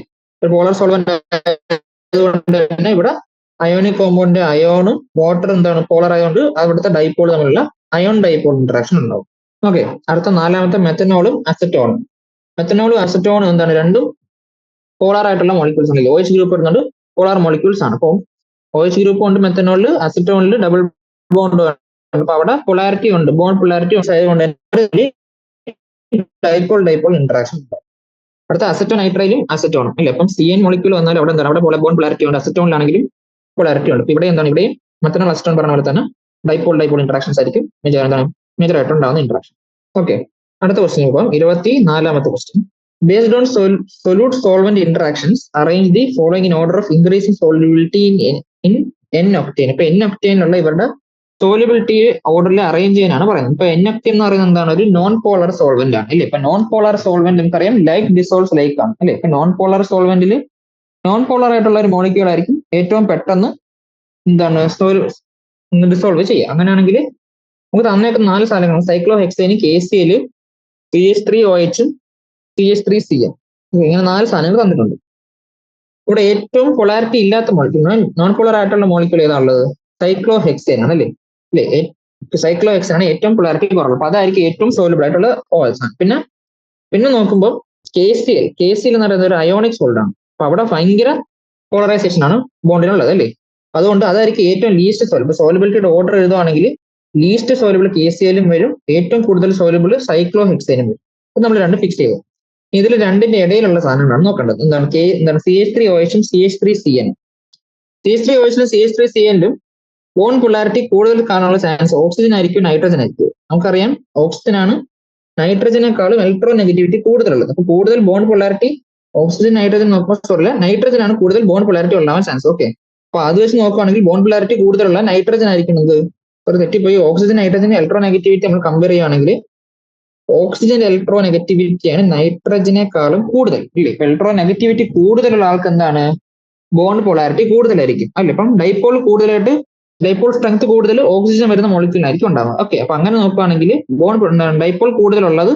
പോളാർ സോൾവെന്റ് ആയതുകൊണ്ട് തന്നെ ഇവിടെ അയോണിക് കോമ്പൗണ്ടിന്റെ അയോണും വാട്ടർ എന്താണ്? പോളർ ആയതുകൊണ്ട് അവിടുത്തെ ഡൈപോൾ തമ്മിലുള്ള അയോൺ ഡൈപോൾ ഇന്ററാക്ഷൻ ഉണ്ടാവും. ഓക്കെ, അടുത്ത നാലാമത്തെ മെത്തനോളും അസറ്റോണും. മെത്തനോളും അസറ്റോണും എന്താണ്? രണ്ടും പോളാർ ആയിട്ടുള്ള മോളിക്യൂൾസ് ആണ്. OH ഗ്രൂപ്പ് വരുന്നുണ്ട്, പോളാർ മോളിക്യൂൾസ് ആണ്. അപ്പോൾ OH ഗ്രൂപ്പ് ഉണ്ട് മെത്തനോളിൽ, അസറ്റോണിൽ ഡബിൾ ബോണ്ട്. അപ്പൊ അവിടെ പൊളാരിറ്റി ഉണ്ട്, ബോണ്ട് പൊളാരിറ്റി ആയതുകൊണ്ട് ഡൈപോൾ ഡൈപോൾ ഇന്ററാക്ഷൻ ഉണ്ടാവും. അടുത്ത അസറ്റോൺ നൈട്രൈലും അസറ്റോണും അല്ലെ. അപ്പം CN മോളിക്യൂൾ വന്നാൽ അവിടെ എന്താണ്? അവിടെ ബോണ്ട് പൊളാരിറ്റി ഉണ്ട്. അസറ്റോണിലാണെങ്കിലും പൊളാരിറ്റി ഉണ്ട്. ഇവിടെ എന്താണ്? ഇവിടെയും മെത്തനോൾ അസറ്റോൺ പറഞ്ഞ പോലെ തന്നെ ഡൈപോൾ ഡൈപോൾ ഇന്ററാക്ഷൻസ് ആയിരിക്കും മേജർ ആയിട്ട് ഉണ്ടാകുന്ന ഇന്ററാക്ഷൻ. ഓക്കെ, അടുത്ത ക്വസ്റ്റ്യൻ നോക്കാം. 24ാമത്തെ question. Based on solute solvent interactions, arrange the following in order of increasing solubility in N-octane. ഇപ്പൊ N-octaneലുള്ള ഇവരുടെ സോലിബിലിറ്റി ഓർഡറിൽ അറേഞ്ച് ചെയ്യാനാണ് പറയുന്നത്. ഇപ്പൊ N-octane എന്ന് പറയുന്നത് എന്താണ്? ഒരു നോൺ പോളർ സോൾവെന്റ് ആണ് അല്ലെ. ഇപ്പൊ നോൺ പോളർ സോൾവെന്റ് നമുക്കറിയാം ലൈക്ക് ഡിസോൾവ്സ് ലൈക്ക് ആണ് അല്ലെ. ഇപ്പൊ നോൺ പോളർ സോൾവെന്റിൽ നോൺ പോളർ ആയിട്ടുള്ള ഒരു മോളിക്യൂൾ ആയിരിക്കും ഏറ്റവും പെട്ടെന്ന് എന്താണ് ഡിസോൾവ് ചെയ്യുക. അങ്ങനെയാണെങ്കിൽ നമുക്ക് തന്നേക്കുന്ന 4 സാധനങ്ങൾ സൈക്ലോഹെക്സേനും KCl CH3OHഉം CH3Cl ഇങ്ങനെ 4 സാധനങ്ങൾ തന്നിട്ടുണ്ട്. ഇവിടെ ഏറ്റവും പൊളാരിറ്റി ഇല്ലാത്ത മോളിക്യൂൾ, നോൺ പോളർ ആയിട്ടുള്ള മോളിക്യൂൾ ഏതാണുള്ളത്? സൈക്ലോഹെക്സേൻ ആണ് അല്ലേ. സൈക്ലോഹെക്സേൻ ആണ് ഏറ്റവും പൊളാരിറ്റി കുറവുള്ളത്. അപ്പൊ അതായിരിക്കും ഏറ്റവും സോലിബിൾ ആയിട്ടുള്ള OH ആണ്. പിന്നെ നോക്കുമ്പോൾ KCl എന്ന് പറയുന്നത് ഒരു അയോണിക് സോൾഡ് ആണ്. അപ്പൊ അവിടെ ഭയങ്കര പോളറൈസേഷൻ ആണ് ബോണ്ടിനുള്ളത് അല്ലേ. അതുകൊണ്ട് അതായിരിക്കും ഏറ്റവും ലീസ്റ്റ് സോലിബിൾ. സോലിബിലിറ്റിയുടെ ഓർഡർ എഴുതുവാണെങ്കിൽ ലീസ്റ്റ് സോലിബിൾ KClഉം വരും, ഏറ്റവും കൂടുതൽ സോലിബിൾ സൈക്ലോഹെക്സേനും വരും. അപ്പൊ നമ്മൾ രണ്ട് ഫിക്സ് ചെയ്തു. ഇതിൽ രണ്ടിന്റെ ഇടയിലുള്ള സാധനങ്ങളാണ് നോക്കേണ്ടത്. എന്താണ് CH3OHഉം CH3Cn. CH3OHലും CH3Cnലും ബോണ്ട് പൊളാരിറ്റി കൂടുതൽ കാണാനുള്ള ചാൻസ് ഓക്സിജൻ ആയിരിക്കും നൈട്രജൻ ആയിരിക്കും. നമുക്കറിയാം ഓക്സിജൻ ആണ് നൈട്രജനേക്കാളും ഇലക്ട്രോ നെഗറ്റിവിറ്റി കൂടുതലുള്ളത്. അപ്പൊ കൂടുതൽ ബോണ്ട് പൊളാരിറ്റി ഓക്സിജൻ നൈട്രജൻ നോക്കുമ്പോൾ നൈട്രജൻ ആണ് കൂടുതൽ ബോണ്ട് പൊളാരിറ്റി ഉണ്ടാവാൻ ചാൻസ്. ഓക്കെ, അപ്പൊ അത് വെച്ച് നോക്കുകയാണെങ്കിൽ ബോണ്ട് പൊളാരിറ്റി കൂടുതലുള്ള നൈട്രജൻ ആയിരിക്കും. എന്ത് ഒരു തെറ്റിപ്പോയി, ഓക്സിജൻ നൈട്രജൻ ഇലക്ട്രോ നെഗറ്റിവിറ്റി നമ്മൾ കമ്പയർ ചെയ്യുകയാണെങ്കിൽ ഓക്സിജന്റെ ഇലക്ട്രോ നെഗറ്റിവിറ്റിയാണ് നൈട്രജനേക്കാളും കൂടുതൽ ഇല്ലേ. ഇലക്ട്രോ നെഗറ്റിവിറ്റി കൂടുതലുള്ള ആൾക്ക് എന്താണ്? ബോണ്ട് പൊളാരിറ്റി കൂടുതലായിരിക്കും അല്ലെ. അപ്പം ഡൈപോൾ കൂടുതലായിട്ട് ഡൈപോൾ സ്ട്രെങ്ത് കൂടുതൽ ഓക്സിജൻ വരുന്ന മോളിക്യൂളിനായിരിക്കും ഉണ്ടാവുക. ഓക്കെ, അപ്പൊ അങ്ങനെ നോക്കുകയാണെങ്കിൽ ഡൈപോൾ കൂടുതലുള്ളത്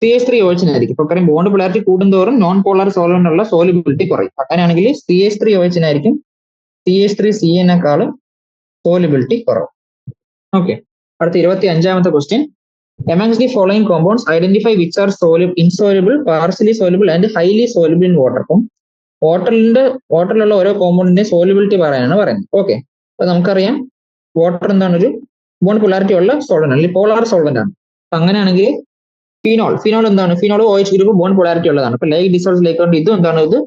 CH3OH ഇപ്പൊ കാര്യം ബോണ്ട് പൊളാരിറ്റി കൂടുന്തോറും നോൺ പോളാർ സോൾവെന്റുള്ള സോലിബിലിറ്റി കുറയും. അങ്ങനെയാണെങ്കിൽ CH3OH CH3Cnേക്കാളും സോലിബിലിറ്റി കുറവ്. ഓക്കെ, അടുത്ത 25ാമത്തെ question. Amongst the following compounds, identify which are insoluble, partially soluble and highly soluble in water. അപ്പം വാട്ടറിലുള്ള ഓരോ കോമ്പൗണ്ടിന്റെ സോലിബിലിറ്റി പറയാനാണ് പറയുന്നത്. ഓക്കെ, അപ്പൊ നമുക്കറിയാം വാട്ടർ എന്താണ്? ഒരു ബോണ്ട് പൊളാരിറ്റി ഉള്ള സോൾവെന്റ് ആണ്, പോളാർ സോൾവെന്റ് ആണ്. അപ്പൊ അങ്ങനെയാണെങ്കിൽ ഫിനോൾ എന്താണ്? Phenol OH group bond polarity ഉള്ളതാണ്. അപ്പൊ ലൈക്ക് ഡിസോൾവ് ലൈക്ക് ഇതും എന്താണ്? ഇത്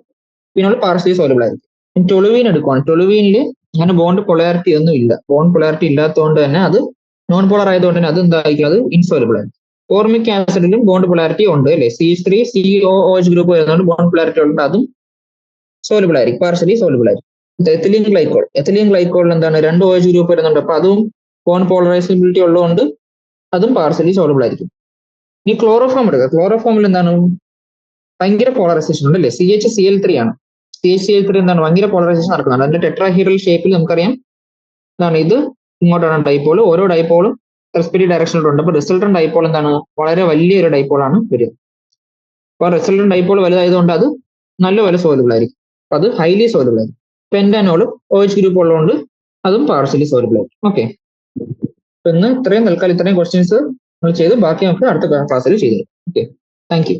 ഫിനോൾ പാർഷ്യലി സോലിബിൾ ആയിരിക്കും. ടൊളുവീൻ എടുക്കുവാണ്. ടൊളുവീനിൽ അങ്ങനെ ബോണ്ട് പൊളാരിറ്റി ഒന്നും ഇല്ല. ബോണ്ട് പൊളാരിറ്റി ഇല്ലാത്തതുകൊണ്ട് തന്നെ അത് നോൺ പോളർ ആയതുകൊണ്ട് തന്നെ അത് എന്തായിരിക്കും, അത് ഇൻസോലബിൾ ആണ്. ഫോർമിക് ആസിഡിലും ബോണ്ട് പൊളാരിറ്റി ഉണ്ട് അല്ലെ, CH3 COOH ഗ്രൂപ്പ് വരുന്നതുകൊണ്ട് ബോണ്ട് പൊളാരിറ്റി ഉണ്ട്, അതും സോലബിൾ ആയിരിക്കും, പാർഷ്യലി സോലബിൾ ആയിരിക്കും. എഥിലീൻ ഗ്ലൈക്കോളിൽ എന്താണ് 2 OH ഗ്രൂപ്പ് വരുന്നുണ്ട്, അപ്പൊ അതും ബോണ്ട് പോളറൈസബിലിറ്റി ഉള്ളതുകൊണ്ട് അതും പാർഷ്യലി സോലബിൾ ആയിരിക്കും. ഇനി ക്ലോറോഫോം എടുക്കുക. ക്ലോറോഫോമിൽ എന്താണ് ഭയങ്കര പോളറൈസേഷൻ ഉണ്ട് അല്ലേ, CHCl3 ആണ്. CHCl3 എന്താണ് ഭയങ്കര പോളറൈസേഷൻ നടക്കുന്നുണ്ട്. അതിന്റെ ടെട്രാഹീഡ്രൽ ഷേപ്പിൽ നമുക്കറിയാം എന്താണ് ഇത് ഇങ്ങോട്ടാണ് ഡൈപോൾ. ഓരോ ഡൈപോളും റെസ്പെക്റ്റീവ് ഡയറക്ഷനിലുണ്ട്. അപ്പൊ റിസൾട്ടന്റ് ഡൈപോൾ എന്താണ് വളരെ വലിയൊരു ഡൈപോളാണ് വരിക. അപ്പൊ റിസൾട്ടന്റ് ഡൈപോൾ വലുതായതുകൊണ്ട് അത് നല്ലപോലെ സോലബിൾ ആയിരിക്കും. അപ്പൊ അത് ഹൈലി സോലബിൾ ആയിരിക്കും. പെന്റാനോളും OH ഗ്രൂപ്പ് ഉള്ളതുകൊണ്ട് അതും പാർഷ്യലി സോലബിൾ ആയിരിക്കും. ഓക്കെ, ഇന്ന് ഇത്രയും തൽക്കാലം ഇത്രയും ക്വസ്റ്റ്യൻസ് നമ്മൾ ചെയ്ത് ബാക്കി നമുക്ക് അടുത്ത ക്ലാസ്സിൽ ചെയ്തു. Okay, thank you.